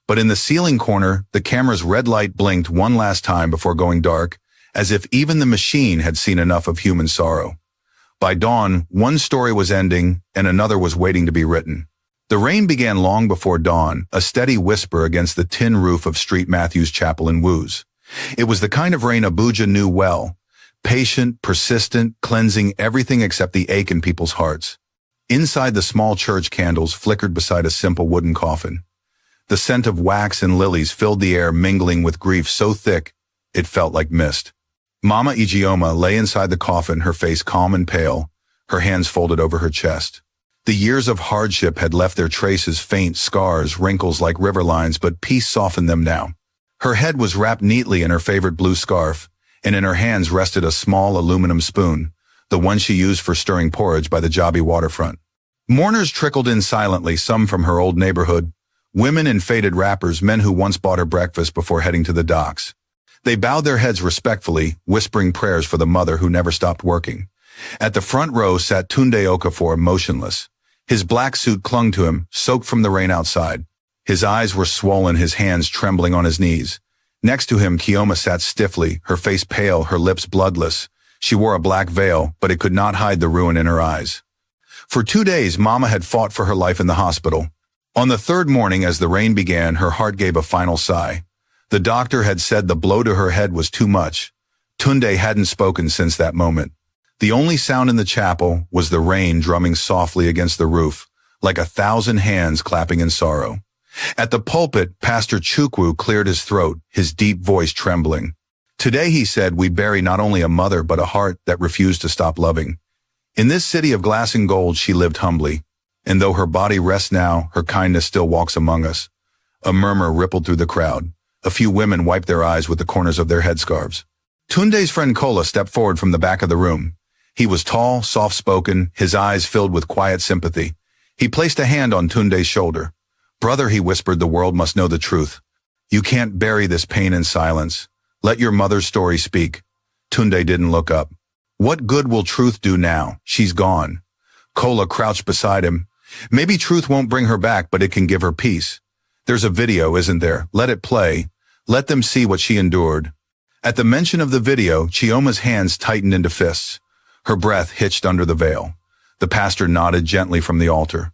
But in the ceiling corner, the camera's red light blinked one last time before going dark, as if even the machine had seen enough of human sorrow. By dawn, one story was ending and another was waiting to be written. The rain began long before dawn, a steady whisper against the tin roof of St. Matthew's Chapel in Woos. It was the kind of rain Abuja knew well, patient, persistent, cleansing everything except the ache in people's hearts. Inside, the small church candles flickered beside a simple wooden coffin. The scent of wax and lilies filled the air, mingling with grief so thick it felt like mist. Mama Ijeoma lay inside the coffin, her face calm and pale, her hands folded over her chest. The years of hardship had left their traces, faint scars, wrinkles like river lines, but peace softened them now. Her head was wrapped neatly in her favorite blue scarf, and in her hands rested a small aluminum spoon, the one she used for stirring porridge by the Jabi waterfront. Mourners trickled in silently, some from her old neighborhood, women in faded wrappers, men who once bought her breakfast before heading to the docks. They bowed their heads respectfully, whispering prayers for the mother who never stopped working. At the front row sat Tunde Okafor, motionless. His black suit clung to him, soaked from the rain outside. His eyes were swollen, his hands trembling on his knees. Next to him, Kioma sat stiffly, her face pale, her lips bloodless. She wore a black veil, but it could not hide the ruin in her eyes. For 2 days, Mama had fought for her life in the hospital. On the third morning, as the rain began, her heart gave a final sigh. The doctor had said the blow to her head was too much. Tunde hadn't spoken since that moment. The only sound in the chapel was the rain drumming softly against the roof, like 1,000 hands clapping in sorrow. At the pulpit, Pastor Chukwu cleared his throat, his deep voice trembling. Today, he said, we bury not only a mother but a heart that refused to stop loving. In this city of glass and gold, she lived humbly. And though her body rests now, her kindness still walks among us. A murmur rippled through the crowd. A few women wiped their eyes with the corners of their headscarves. Tunde's friend Kola stepped forward from the back of the room. He was tall, soft-spoken, his eyes filled with quiet sympathy. He placed a hand on Tunde's shoulder. Brother, he whispered, the world must know the truth. You can't bury this pain in silence. Let your mother's story speak. Tunde didn't look up. What good will truth do now? She's gone. Kola crouched beside him. Maybe truth won't bring her back, but it can give her peace. There's a video, isn't there? Let it play. Let them see what she endured. At the mention of the video, Chioma's hands tightened into fists. Her breath hitched under the veil. The pastor nodded gently from the altar.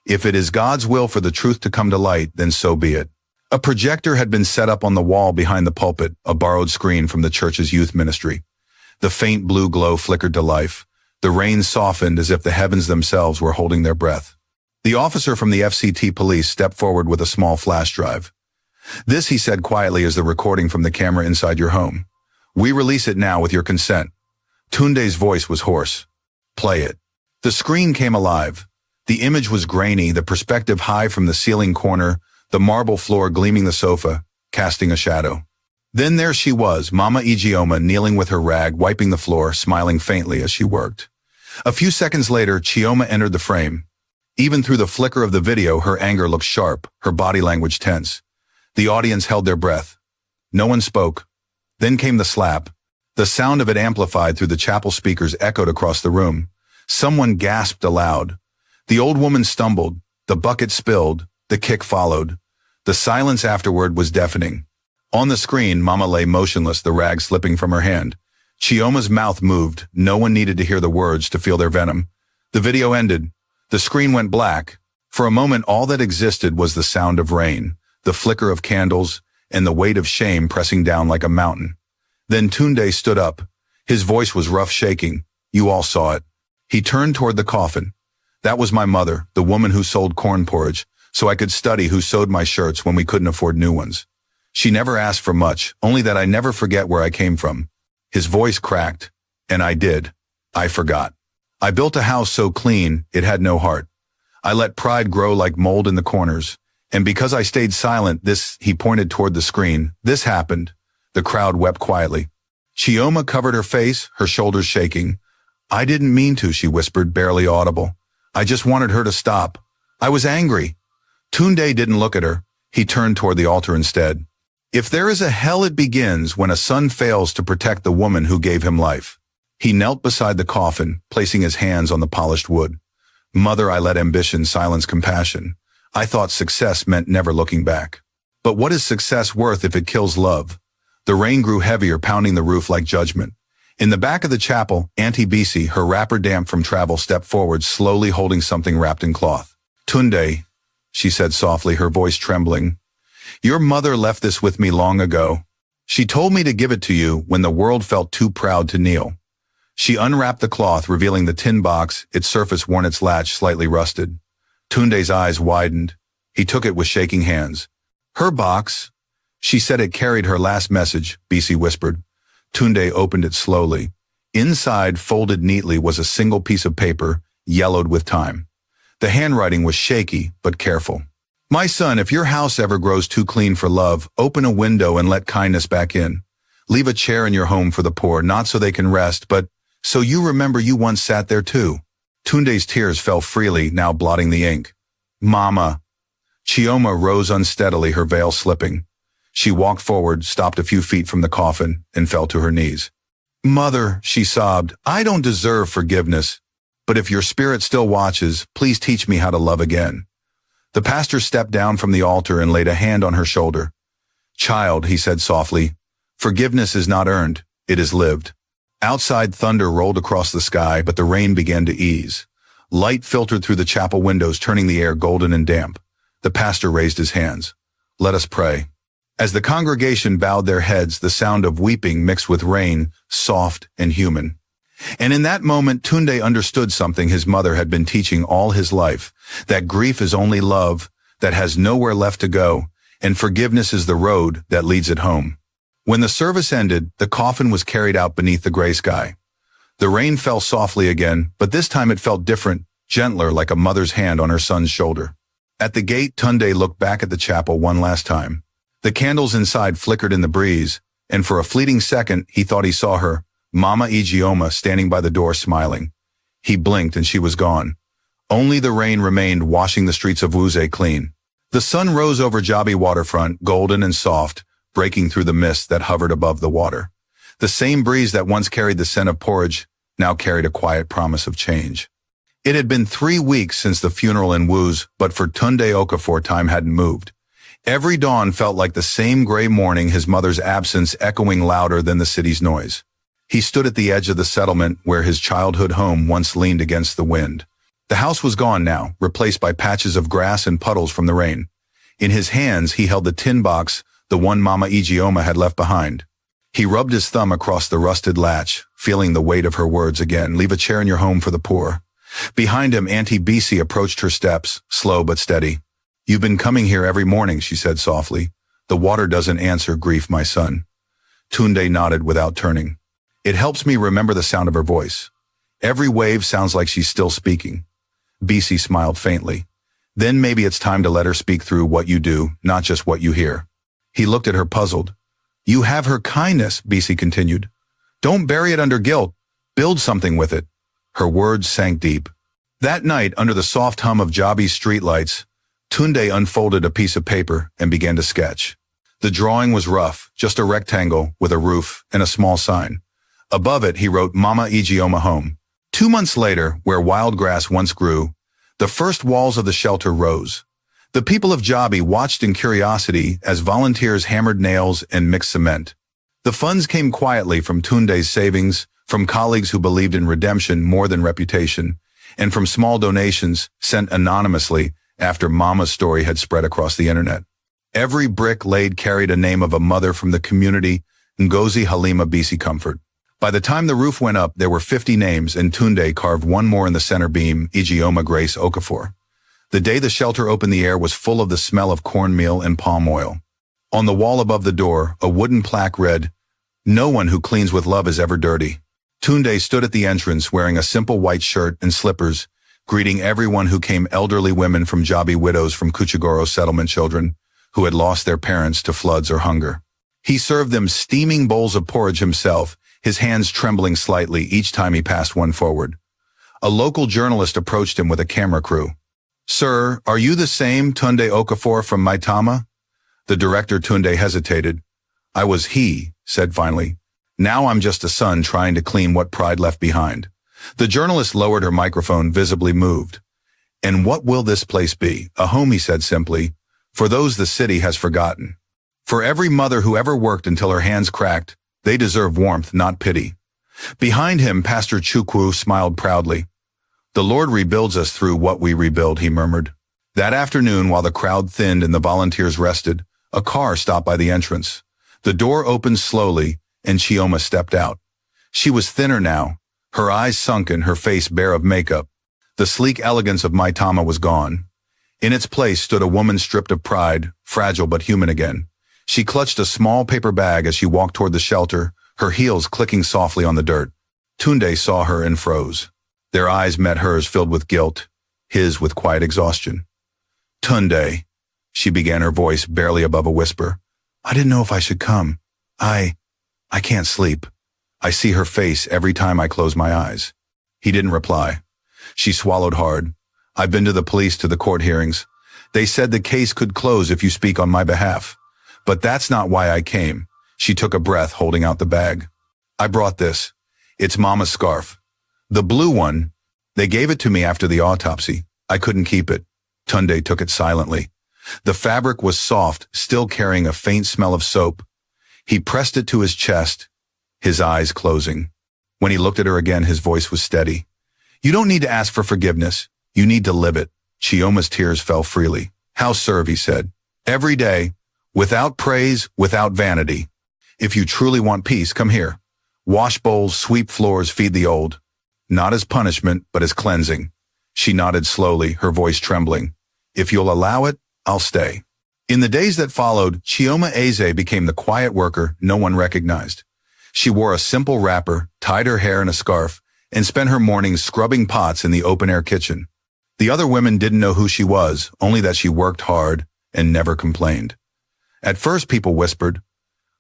If it is God's will for the truth to come to light, then so be it. A projector had been set up on the wall behind the pulpit, a borrowed screen from the church's youth ministry. The faint blue glow flickered to life. The rain softened as if the heavens themselves were holding their breath. The officer from the FCT police stepped forward with a small flash drive. This, he said quietly, is the recording from the camera inside your home. We release it now with your consent. Tunde's voice was hoarse. Play it. The screen came alive. The image was grainy, the perspective high from the ceiling corner, the marble floor gleaming the sofa, casting a shadow. Then there she was, Mama Ijeoma, kneeling with her rag, wiping the floor, smiling faintly as she worked. A few seconds later, Chioma entered the frame. Even through the flicker of the video, her anger looked sharp, her body language tense. The audience held their breath. No one spoke. Then came the slap. The sound of it, amplified through the chapel speakers, echoed across the room. Someone gasped aloud. The old woman stumbled. The bucket spilled. The kick followed. The silence afterward was deafening. On the screen, Mama lay motionless, the rag slipping from her hand. Chioma's mouth moved. No one needed to hear the words to feel their venom. The video ended. The screen went black. For a moment, all that existed was the sound of rain, the flicker of candles, and the weight of shame pressing down like a mountain. Then Tunde stood up. His voice was rough, shaking. You all saw it. He turned toward the coffin. That was my mother, the woman who sold corn porridge, so I could study, who sewed my shirts when we couldn't afford new ones. She never asked for much, only that I never forget where I came from. His voice cracked. And I did. I forgot. I built a house so clean, it had no heart. I let pride grow like mold in the corners. And because I stayed silent, he pointed toward the screen, this happened. The crowd wept quietly. Chioma covered her face, her shoulders shaking. I didn't mean to, she whispered, barely audible. I just wanted her to stop. I was angry. Tunde didn't look at her. He turned toward the altar instead. If there is a hell, it begins when a son fails to protect the woman who gave him life. He knelt beside the coffin, placing his hands on the polished wood. Mother, I let ambition silence compassion. I thought success meant never looking back. But what is success worth if it kills love? The rain grew heavier, pounding the roof like judgment. In the back of the chapel, Auntie Bisi, her wrapper damp from travel, stepped forward, slowly holding something wrapped in cloth. Tunde, she said softly, her voice trembling. Your mother left this with me long ago. She told me to give it to you when the world felt too proud to kneel. She unwrapped the cloth, revealing the tin box, its surface worn, its latch slightly rusted. Tunde's eyes widened. He took it with shaking hands. Her box. She said it carried her last message, BC whispered. Tunde opened it slowly. Inside, folded neatly, was a single piece of paper, yellowed with time. The handwriting was shaky, but careful. My son, if your house ever grows too clean for love, open a window and let kindness back in. Leave a chair in your home for the poor, not so they can rest, but so you remember you once sat there too. Tunde's tears fell freely, now blotting the ink. Mama. Chioma rose unsteadily, her veil slipping. She walked forward, stopped a few feet from the coffin, and fell to her knees. Mother, she sobbed, I don't deserve forgiveness, but if your spirit still watches, please teach me how to love again. The pastor stepped down from the altar and laid a hand on her shoulder. Child, he said softly, forgiveness is not earned, it is lived. Outside, thunder rolled across the sky, but the rain began to ease. Light filtered through the chapel windows, turning the air golden and damp. The pastor raised his hands. Let us pray. As the congregation bowed their heads, the sound of weeping mixed with rain, soft and human. And in that moment, Tunde understood something his mother had been teaching all his life, that grief is only love, that has nowhere left to go, and forgiveness is the road that leads it home. When the service ended, the coffin was carried out beneath the gray sky. The rain fell softly again, but this time it felt different, gentler, like a mother's hand on her son's shoulder. At the gate, Tunde looked back at the chapel one last time. The candles inside flickered in the breeze, and for a fleeting second, he thought he saw her, Mama Ijeoma, standing by the door smiling. He blinked and she was gone. Only the rain remained, washing the streets of Wuse clean. The sun rose over Jabi waterfront, golden and soft, breaking through the mist that hovered above the water. The same breeze that once carried the scent of porridge now carried a quiet promise of change. It had been 3 weeks since the funeral in Wuse, but for Tunde Okafor time hadn't moved. Every dawn felt like the same gray morning, his mother's absence echoing louder than the city's noise. He stood at the edge of the settlement where his childhood home once leaned against the wind. The house was gone now, replaced by patches of grass and puddles from the rain. In his hands, he held the tin box, the one Mama Ijeoma had left behind. He rubbed his thumb across the rusted latch, feeling the weight of her words again. Leave a chair in your home for the poor. Behind him, Auntie BC approached her steps, slow but steady. You've been coming here every morning, she said softly. The water doesn't answer grief, my son. Tunde nodded without turning. It helps me remember the sound of her voice. Every wave sounds like she's still speaking. BC smiled faintly. Then maybe it's time to let her speak through what you do, not just what you hear. He looked at her puzzled. You have her kindness, BC continued. Don't bury it under guilt. Build something with it. Her words sank deep. That night, under the soft hum of Jabi's streetlights, Tunde unfolded a piece of paper and began to sketch. The drawing was rough, just a rectangle with a roof and a small sign. Above it, he wrote Mama Ijeoma home. 2 months later, where wild grass once grew, the first walls of the shelter rose. The people of Jabi watched in curiosity as volunteers hammered nails and mixed cement. The funds came quietly from Tunde's savings, from colleagues who believed in redemption more than reputation, and from small donations sent anonymously after Mama's story had spread across the internet. Every brick laid carried a name of a mother from the community, Ngozi Halima BC Comfort. By the time the roof went up, there were 50 names, and Tunde carved one more in the center beam, Ijeoma Grace Okafor. The day the shelter opened, the air was full of the smell of cornmeal and palm oil. On the wall above the door, a wooden plaque read, No one who cleans with love is ever dirty. Tunde stood at the entrance wearing a simple white shirt and slippers, greeting everyone who came, elderly women from Jabi, widows from Kuchigoro settlement, children who had lost their parents to floods or hunger. He served them steaming bowls of porridge himself, his hands trembling slightly each time he passed one forward. A local journalist approached him with a camera crew. Sir, are you the same Tunde Okafor from Maitama? The director, Tunde, hesitated. I was he, said finally. Now I'm just a son trying to clean what pride left behind. The journalist lowered her microphone, visibly moved. And what will this place be? A home, he said simply, for those the city has forgotten. For every mother who ever worked until her hands cracked, they deserve warmth, not pity. Behind him, Pastor Chukwu smiled proudly. The Lord rebuilds us through what we rebuild, he murmured. That afternoon, while the crowd thinned and the volunteers rested, a car stopped by the entrance. The door opened slowly, and Chioma stepped out. She was thinner now, her eyes sunken, her face bare of makeup. The sleek elegance of Maitama was gone. In its place stood a woman stripped of pride, fragile but human again. She clutched a small paper bag as she walked toward the shelter, her heels clicking softly on the dirt. Tunde saw her and froze. Their eyes met hers, filled with guilt, his with quiet exhaustion. "Tunde," she began, her voice barely above a whisper. "I didn't know if I should come. I can't sleep. I see her face every time I close my eyes." He didn't reply. She swallowed hard. "I've been to the police, to the court hearings. They said the case could close if you speak on my behalf. But that's not why I came." She took a breath, holding out the bag. "I brought this. It's Mama's scarf. The blue one. They gave it to me after the autopsy. I couldn't keep it." Tunde took it silently. The fabric was soft, still carrying a faint smell of soap. He pressed it to his chest, his eyes closing. When he looked at her again, his voice was steady. "You don't need to ask for forgiveness. You need to live it." Chioma's tears fell freely. "How serve," he said. "Every day, without praise, without vanity. If you truly want peace, come here. Wash bowls, sweep floors, feed the old. Not as punishment, but as cleansing." She nodded slowly, her voice trembling. "If you'll allow it, I'll stay." In the days that followed, Chioma Eze became the quiet worker no one recognized. She wore a simple wrapper, tied her hair in a scarf, and spent her mornings scrubbing pots in the open-air kitchen. The other women didn't know who she was, only that she worked hard and never complained. At first, people whispered,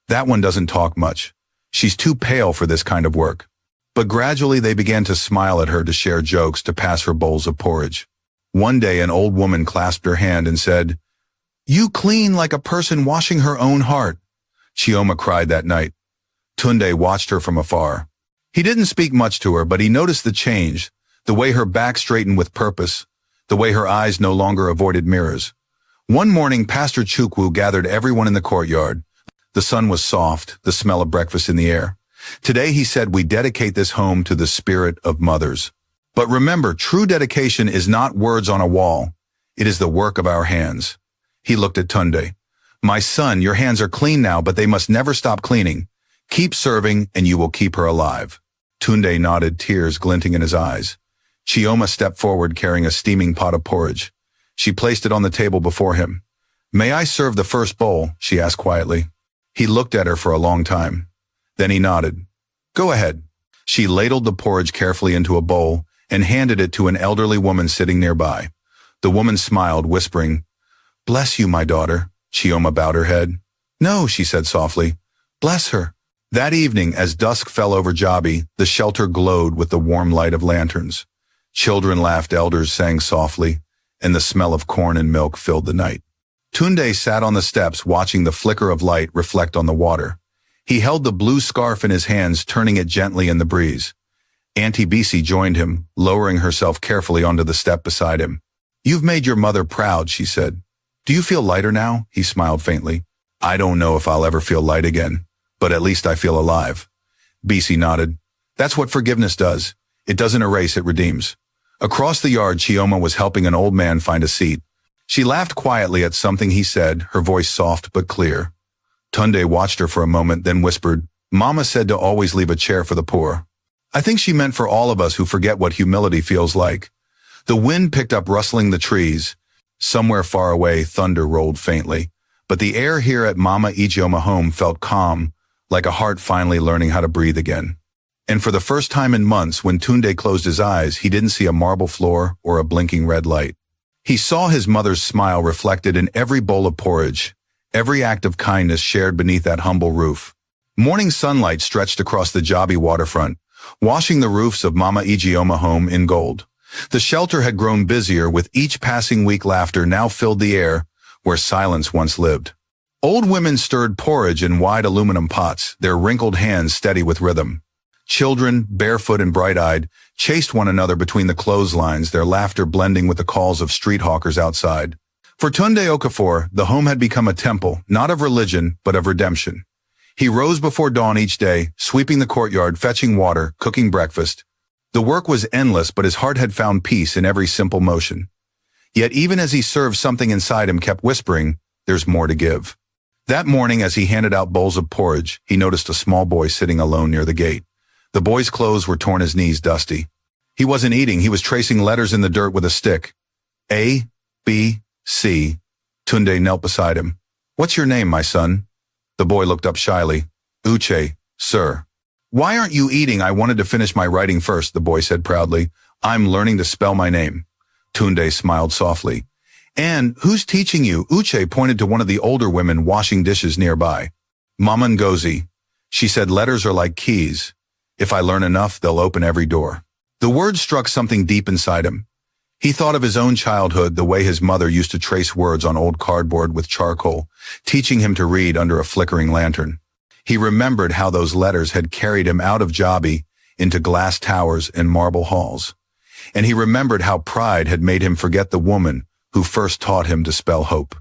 "That one doesn't talk much. She's too pale for this kind of work." But gradually they began to smile at her, to share jokes, to pass her bowls of porridge. One day an old woman clasped her hand and said, "You clean like a person washing her own heart." Chioma cried that night. Tunde watched her from afar. He didn't speak much to her, but he noticed the change, the way her back straightened with purpose, the way her eyes no longer avoided mirrors. One morning, Pastor Chukwu gathered everyone in the courtyard. The sun was soft, the smell of breakfast in the air. Today, he said, we dedicate this home to the spirit of mothers. But remember, true dedication is not words on a wall. It is the work of our hands. He looked at Tunde. "My son, your hands are clean now, but they must never stop cleaning. Keep serving, and you will keep her alive." Tunde nodded, tears glinting in his eyes. Chioma stepped forward, carrying a steaming pot of porridge. She placed it on the table before him. "May I serve the first bowl?" she asked quietly. He looked at her for a long time. Then he nodded. "Go ahead." She ladled the porridge carefully into a bowl and handed it to an elderly woman sitting nearby. The woman smiled, whispering, "Bless you, my daughter." Chioma bowed her head. "No," she said softly. "Bless her." That evening, as dusk fell over Jabi, the shelter glowed with the warm light of lanterns. Children laughed, elders sang softly, and the smell of corn and milk filled the night. Tunde sat on the steps, watching the flicker of light reflect on the water. He held the blue scarf in his hands, turning it gently in the breeze. Auntie Bisi joined him, lowering herself carefully onto the step beside him. "You've made your mother proud," she said. "Do you feel lighter now?" He smiled faintly. "I don't know if I'll ever feel light again, but at least I feel alive." Bisi nodded. "That's what forgiveness does. It doesn't erase, it redeems." Across the yard, Chioma was helping an old man find a seat. She laughed quietly at something he said, her voice soft but clear. Tunde watched her for a moment, then whispered, "Mama said to always leave a chair for the poor." I think she meant for all of us who forget what humility feels like. The wind picked up, rustling the trees. Somewhere far away, thunder rolled faintly. But the air here at Mama Ijeoma home felt calm, like a heart finally learning how to breathe again. And for the first time in months, when Tunde closed his eyes, he didn't see a marble floor or a blinking red light. He saw his mother's smile reflected in every bowl of porridge, every act of kindness shared beneath that humble roof. Morning sunlight stretched across the Jabi waterfront, washing the roofs of Mama Ijeoma home in gold. The shelter had grown busier, with each passing week. Laughter now filled the air, where silence once lived. Old women stirred porridge in wide aluminum pots, their wrinkled hands steady with rhythm. Children, barefoot and bright-eyed, chased one another between the clotheslines, their laughter blending with the calls of street hawkers outside. For Tunde Okafor, the home had become a temple, not of religion, but of redemption. He rose before dawn each day, sweeping the courtyard, fetching water, cooking breakfast. The work was endless, but his heart had found peace in every simple motion. Yet even as he served, something inside him kept whispering, "There's more to give." That morning, as he handed out bowls of porridge, he noticed a small boy sitting alone near the gate. The boy's clothes were torn, his knees dusty. He wasn't eating, he was tracing letters in the dirt with a stick. A, B, C. Tunde knelt beside him. What's your name, my son? The boy looked up shyly. Uche, sir. Why aren't you eating? I wanted to finish my writing first, the boy said proudly. I'm learning to spell my name. Tunde smiled softly. And who's teaching you? Uche pointed to one of the older women washing dishes nearby. Mama Ngozi. She said letters are like keys. If I learn enough, they'll open every door. The word struck something deep inside him. He thought of his own childhood, the way his mother used to trace words on old cardboard with charcoal, teaching him to read under a flickering lantern. He remembered how those letters had carried him out of Jabi into glass towers and marble halls. And he remembered how pride had made him forget the woman who first taught him to spell hope.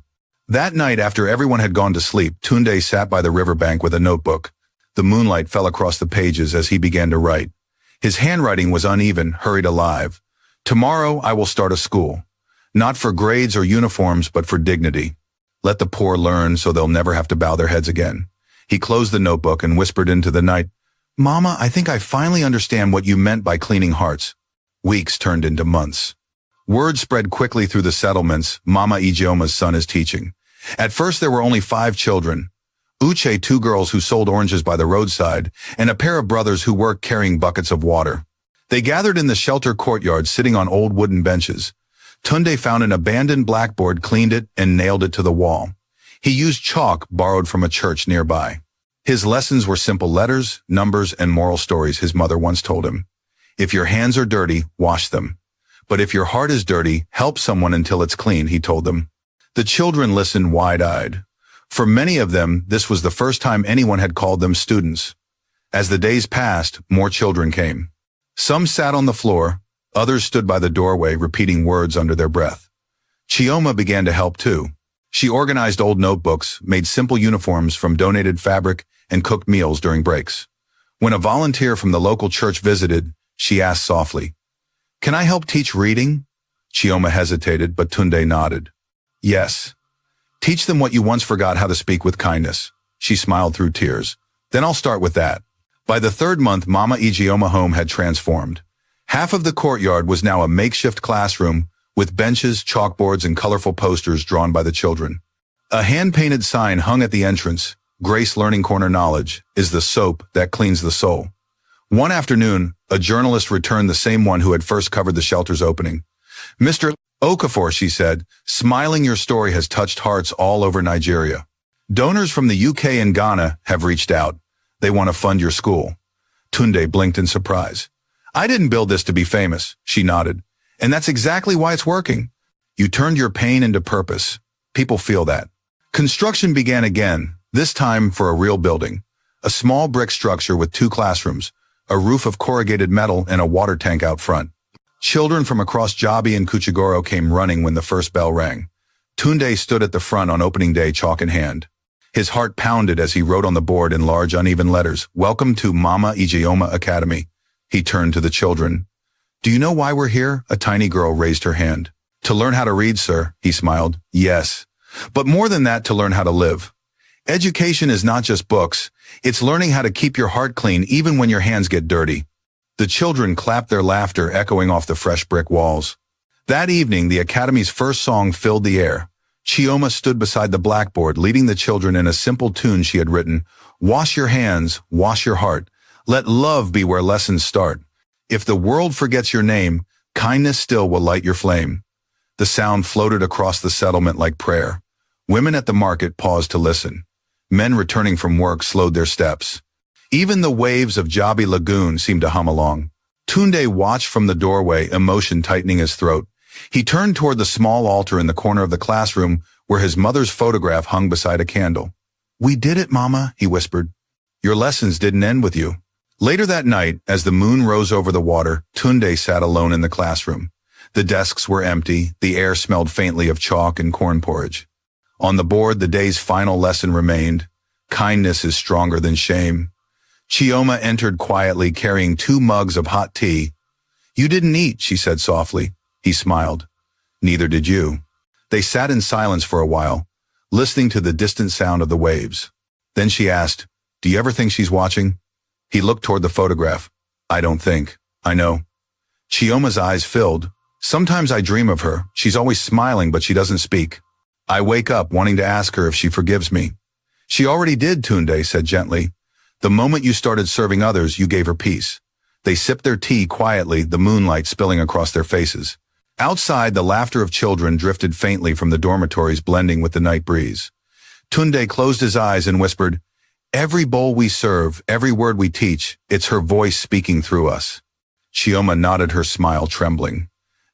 That night, after everyone had gone to sleep, Tunde sat by the riverbank with a notebook. The moonlight fell across the pages as he began to write. His handwriting was uneven, hurried alive. Tomorrow I will start a school. Not for grades or uniforms, but for dignity. Let the poor learn so they'll never have to bow their heads again. He closed the notebook and whispered into the night, Mama, I think I finally understand what you meant by cleaning hearts. Weeks turned into months. Word spread quickly through the settlements. Mama Ijioma's son is teaching. At first there were only 5 children. Uche, 2 girls who sold oranges by the roadside, and a pair of brothers who worked carrying buckets of water. They gathered in the shelter courtyard, sitting on old wooden benches. Tunde found an abandoned blackboard, cleaned it, and nailed it to the wall. He used chalk borrowed from a church nearby. His lessons were simple letters, numbers, and moral stories, his mother once told him. If your hands are dirty, wash them. But if your heart is dirty, help someone until it's clean, he told them. The children listened wide-eyed. For many of them, this was the first time anyone had called them students. As the days passed, more children came. Some sat on the floor, others stood by the doorway, repeating words under their breath. Chioma began to help too. She organized old notebooks, made simple uniforms from donated fabric, and cooked meals during breaks. When a volunteer from the local church visited, she asked softly, Can I help teach reading? Chioma hesitated, but Tunde nodded. Yes. Teach them what you once forgot how to speak with kindness. She smiled through tears. Then I'll start with that. By the 3rd month, Mama Ijeoma home had transformed. Half of the courtyard was now a makeshift classroom with benches, chalkboards, and colorful posters drawn by the children. A hand-painted sign hung at the entrance, Grace Learning Corner Knowledge is the soap that cleans the soul. One afternoon, a journalist returned, the same one who had first covered the shelter's opening. Mr. Okafor, she said, smiling, your story has touched hearts all over Nigeria. Donors from the UK and Ghana have reached out. They want to fund your school. Tunde blinked in surprise. I didn't build this to be famous, she nodded. And that's exactly why it's working. You turned your pain into purpose. People feel that. Construction began again, this time for a real building. A small brick structure with 2 classrooms, a roof of corrugated metal, and a water tank out front. Children from across Jabi and Kuchigoro came running when the first bell rang. Tunde stood at the front on opening day, chalk in hand. His heart pounded as he wrote on the board in large, uneven letters, Welcome to Mama Ijeoma Academy. He turned to the children. Do you know why we're here? A tiny girl raised her hand. To learn how to read, sir, he smiled. Yes. But more than that, to learn how to live. Education is not just books. It's learning how to keep your heart clean even when your hands get dirty. The children clapped, their laughter echoing off the fresh brick walls. That evening, the academy's first song filled the air. Chioma stood beside the blackboard, leading the children in a simple tune she had written. Wash your hands, wash your heart. Let love be where lessons start. If the world forgets your name, kindness still will light your flame. The sound floated across the settlement like prayer. Women at the market paused to listen. Men returning from work slowed their steps. Even the waves of Jabi Lagoon seemed to hum along. Tunde watched from the doorway, emotion tightening his throat. He turned toward the small altar in the corner of the classroom where his mother's photograph hung beside a candle. We did it, Mama, he whispered. Your lessons didn't end with you. Later that night, as the moon rose over the water, Tunde sat alone in the classroom. The desks were empty, the air smelled faintly of chalk and corn porridge. On the board, the day's final lesson remained. Kindness is stronger than shame. Chioma entered quietly, carrying 2 mugs of hot tea. You didn't eat, she said softly. He smiled. Neither did you. They sat in silence for a while, listening to the distant sound of the waves. Then she asked, Do you ever think she's watching? He looked toward the photograph. I don't think. I know. Chioma's eyes filled. Sometimes I dream of her. She's always smiling, but she doesn't speak. I wake up wanting to ask her if she forgives me. She already did, Tunde said gently. The moment you started serving others, you gave her peace. They sipped their tea quietly, the moonlight spilling across their faces. Outside, the laughter of children drifted faintly from the dormitories, blending with the night breeze. Tunde closed his eyes and whispered, "Every bowl we serve, every word we teach, it's her voice speaking through us." Chioma nodded, her smile trembling.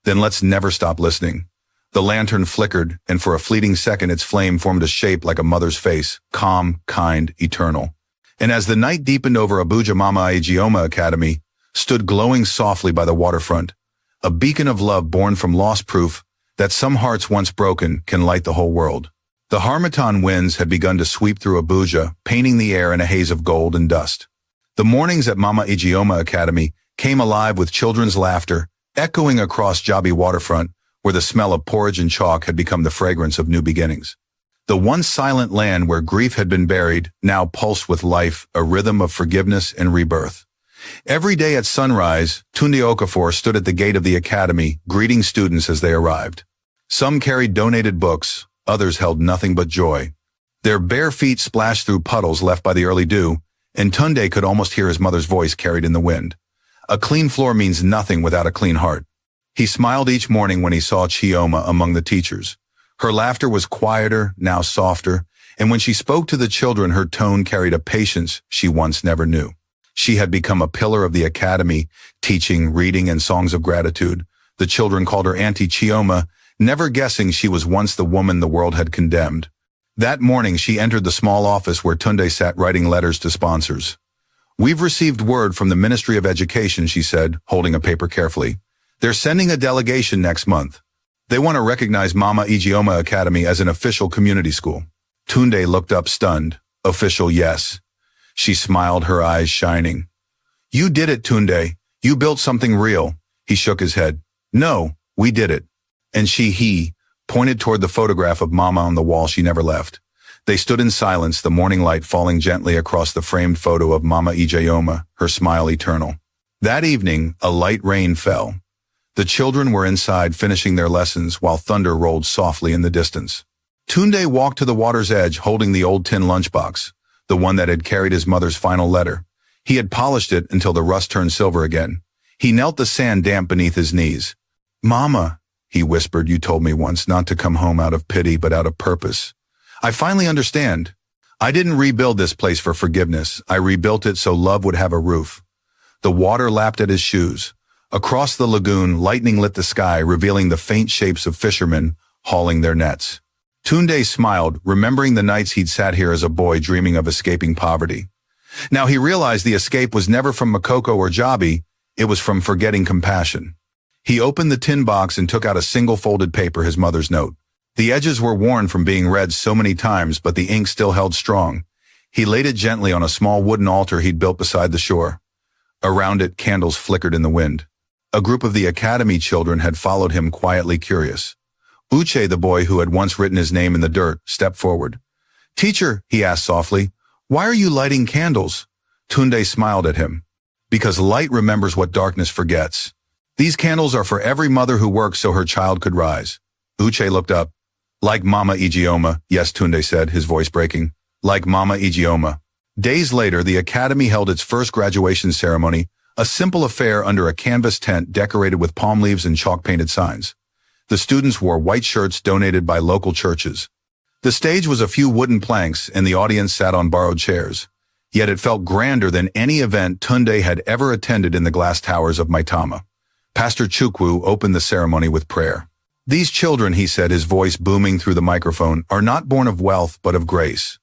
"Then let's never stop listening." The lantern flickered, and for a fleeting second its flame formed a shape like a mother's face, calm, kind, eternal. And as the night deepened over Abuja, Mama Ijeoma Academy stood glowing softly by the waterfront, a beacon of love born from lost proof that some hearts once broken can light the whole world. The Harmattan winds had begun to sweep through Abuja, painting the air in a haze of gold and dust. The mornings at Mama Ijeoma Academy came alive with children's laughter, echoing across Jabi waterfront, where the smell of porridge and chalk had become the fragrance of new beginnings. The once silent land where grief had been buried now pulsed with life, a rhythm of forgiveness and rebirth. Every day at sunrise, Tunde Okafor stood at the gate of the academy, greeting students as they arrived. Some carried donated books, others held nothing but joy. Their bare feet splashed through puddles left by the early dew, and Tunde could almost hear his mother's voice carried in the wind. A clean floor means nothing without a clean heart. He smiled each morning when he saw Chioma among the teachers. Her laughter was quieter, now softer, and when she spoke to the children, her tone carried a patience she once never knew. She had become a pillar of the academy, teaching, reading, and songs of gratitude. The children called her Auntie Chioma, never guessing she was once the woman the world had condemned. That morning, she entered the small office where Tunde sat writing letters to sponsors. "We've received word from the Ministry of Education," she said, holding a paper carefully. "They're sending a delegation next month. They want to recognize Mama Ijeoma Academy as an official community school." Tunde looked up stunned. "Official, yes." She smiled, her eyes shining. "You did it, Tunde. You built something real." He shook his head. "No, we did it." And he pointed toward the photograph of Mama on the wall she never left. They stood in silence, the morning light falling gently across the framed photo of Mama Ijeoma, her smile eternal. That evening, a light rain fell. The children were inside finishing their lessons while thunder rolled softly in the distance. Tunde walked to the water's edge holding the old tin lunchbox, the one that had carried his mother's final letter. He had polished it until the rust turned silver again. He knelt, the sand damp beneath his knees. "Mama," he whispered, "you told me once not to come home out of pity but out of purpose. I finally understand. I didn't rebuild this place for forgiveness. I rebuilt it so love would have a roof." The water lapped at his shoes. Across the lagoon, lightning lit the sky, revealing the faint shapes of fishermen hauling their nets. Tunde smiled, remembering the nights he'd sat here as a boy dreaming of escaping poverty. Now he realized the escape was never from Makoko or Jabi, it was from forgetting compassion. He opened the tin box and took out a single folded paper, his mother's note. The edges were worn from being read so many times, but the ink still held strong. He laid it gently on a small wooden altar he'd built beside the shore. Around it, candles flickered in the wind. A group of the academy children had followed him, quietly curious. Uche, the boy who had once written his name in the dirt, stepped forward. "Teacher," he asked softly, "why are you lighting candles?" Tunde smiled at him. "Because light remembers what darkness forgets. These candles are for every mother who works so her child could rise." Uche looked up. "Like Mama Ijeoma," "Yes," Tunde said, his voice breaking. "Like Mama Ijeoma." Days later, the academy held its first graduation ceremony, a simple affair under a canvas tent decorated with palm leaves and chalk-painted signs. The students wore white shirts donated by local churches. The stage was a few wooden planks, and the audience sat on borrowed chairs. Yet it felt grander than any event Tunde had ever attended in the glass towers of Maitama. Pastor Chukwu opened the ceremony with prayer. "These children," he said, his voice booming through the microphone, "are not born of wealth but of grace.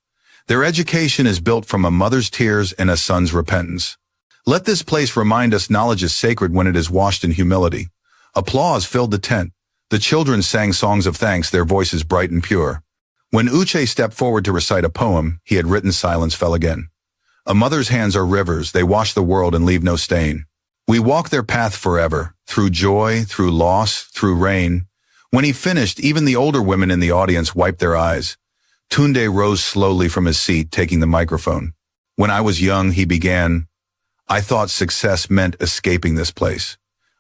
Their education is built from a mother's tears and a son's repentance. Let this place remind us knowledge is sacred when it is washed in humility." Applause filled the tent. The children sang songs of thanks, their voices bright and pure. When Uche stepped forward to recite a poem he had written, silence fell again. "A mother's hands are rivers, they wash the world and leave no stain. We walk their path forever, through joy, through loss, through rain." When he finished, even the older women in the audience wiped their eyes. Tunde rose slowly from his seat, taking the microphone. "When I was young," he began, "I thought success meant escaping this place.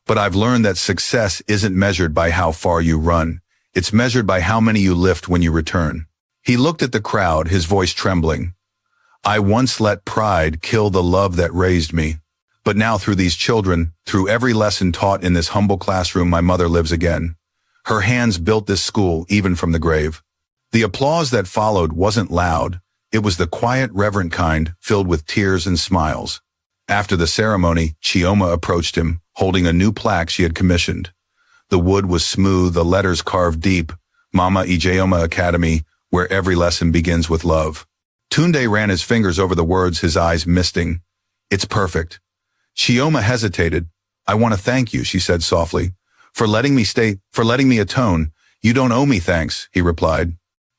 But I've learned that success isn't measured by how far you run. It's measured by how many you lift when you return. He looked at the crowd, his voice trembling. I once let pride kill the love that raised me. But now through these children, through every lesson taught in this humble classroom, my mother lives again. Her hands built this school even from the grave. The applause that followed wasn't loud. It was the quiet, reverent kind, filled with tears and smiles. After the ceremony, Chioma approached him, holding a new plaque she had commissioned. The wood was smooth, the letters carved deep, Mama Ijeoma Academy, where every lesson begins with love. Tunde ran his fingers over the words, his eyes misting. It's perfect. Chioma hesitated. I want to thank you, she said softly. For letting me atone. You don't owe me thanks, he replied.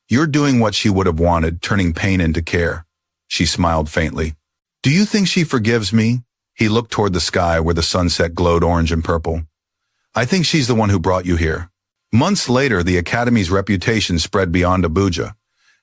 You're doing what she would have wanted, turning pain into care. She smiled faintly. Do you think she forgives me? He looked toward the sky where the sunset glowed orange and purple. I think she's the one who brought you here. Months later, the Academy's reputation spread beyond Abuja.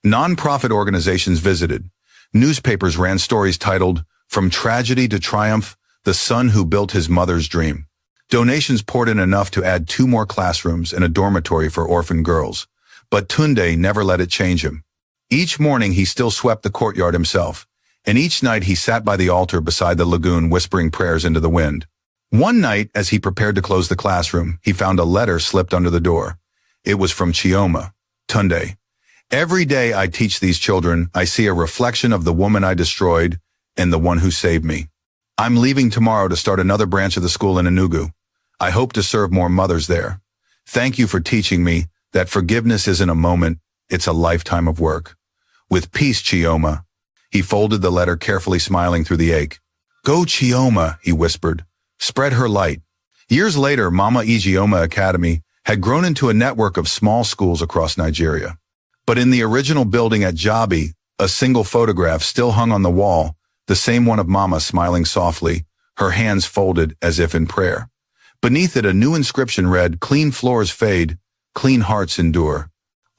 Non-profit organizations visited. Newspapers ran stories titled, From Tragedy to Triumph, the son who built his mother's dream. Donations poured in enough to add 2 more classrooms and a dormitory for orphan girls. But Tunde never let it change him. Each morning he still swept the courtyard himself, and each night he sat by the altar beside the lagoon whispering prayers into the wind. One night, as he prepared to close the classroom, he found a letter slipped under the door. It was from Chioma. Tunde. Every day I teach these children, I see a reflection of the woman I destroyed and the one who saved me. I'm leaving tomorrow to start another branch of the school in Enugu. I hope to serve more mothers there. Thank you for teaching me that forgiveness isn't a moment, it's a lifetime of work. With peace, Chioma. He folded the letter, carefully smiling through the ache. Go, Chioma, he whispered. Spread her light. Years later, Mama Ijeoma Academy had grown into a network of small schools across Nigeria. But in the original building at Jabi, a single photograph still hung on the wall, the same one of Mama smiling softly, her hands folded as if in prayer. Beneath it, a new inscription read, Clean floors fade, clean hearts endure.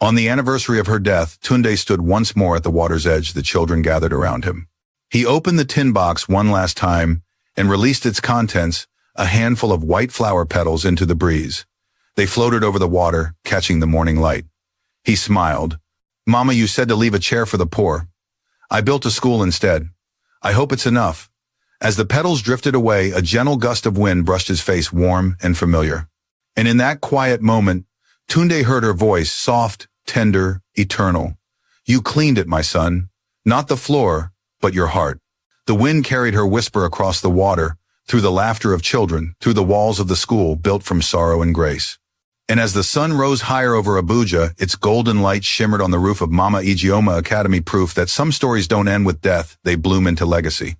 On the anniversary of her death, Tunde stood once more at the water's edge. The children gathered around him. He opened the tin box one last time and released its contents, a handful of white flower petals, into the breeze. They floated over the water, catching the morning light. He smiled. Mama, you said to leave a chair for the poor. I built a school instead. I hope it's enough. As the petals drifted away, a gentle gust of wind brushed his face, warm and familiar. And in that quiet moment, Tunde heard her voice, soft, tender, eternal. You cleaned it, my son. Not the floor, but your heart. The wind carried her whisper across the water, through the laughter of children, through the walls of the school built from sorrow and grace. And as the sun rose higher over Abuja, its golden light shimmered on the roof of Mama Ijeoma Academy, proof that some stories don't end with death, they bloom into legacy.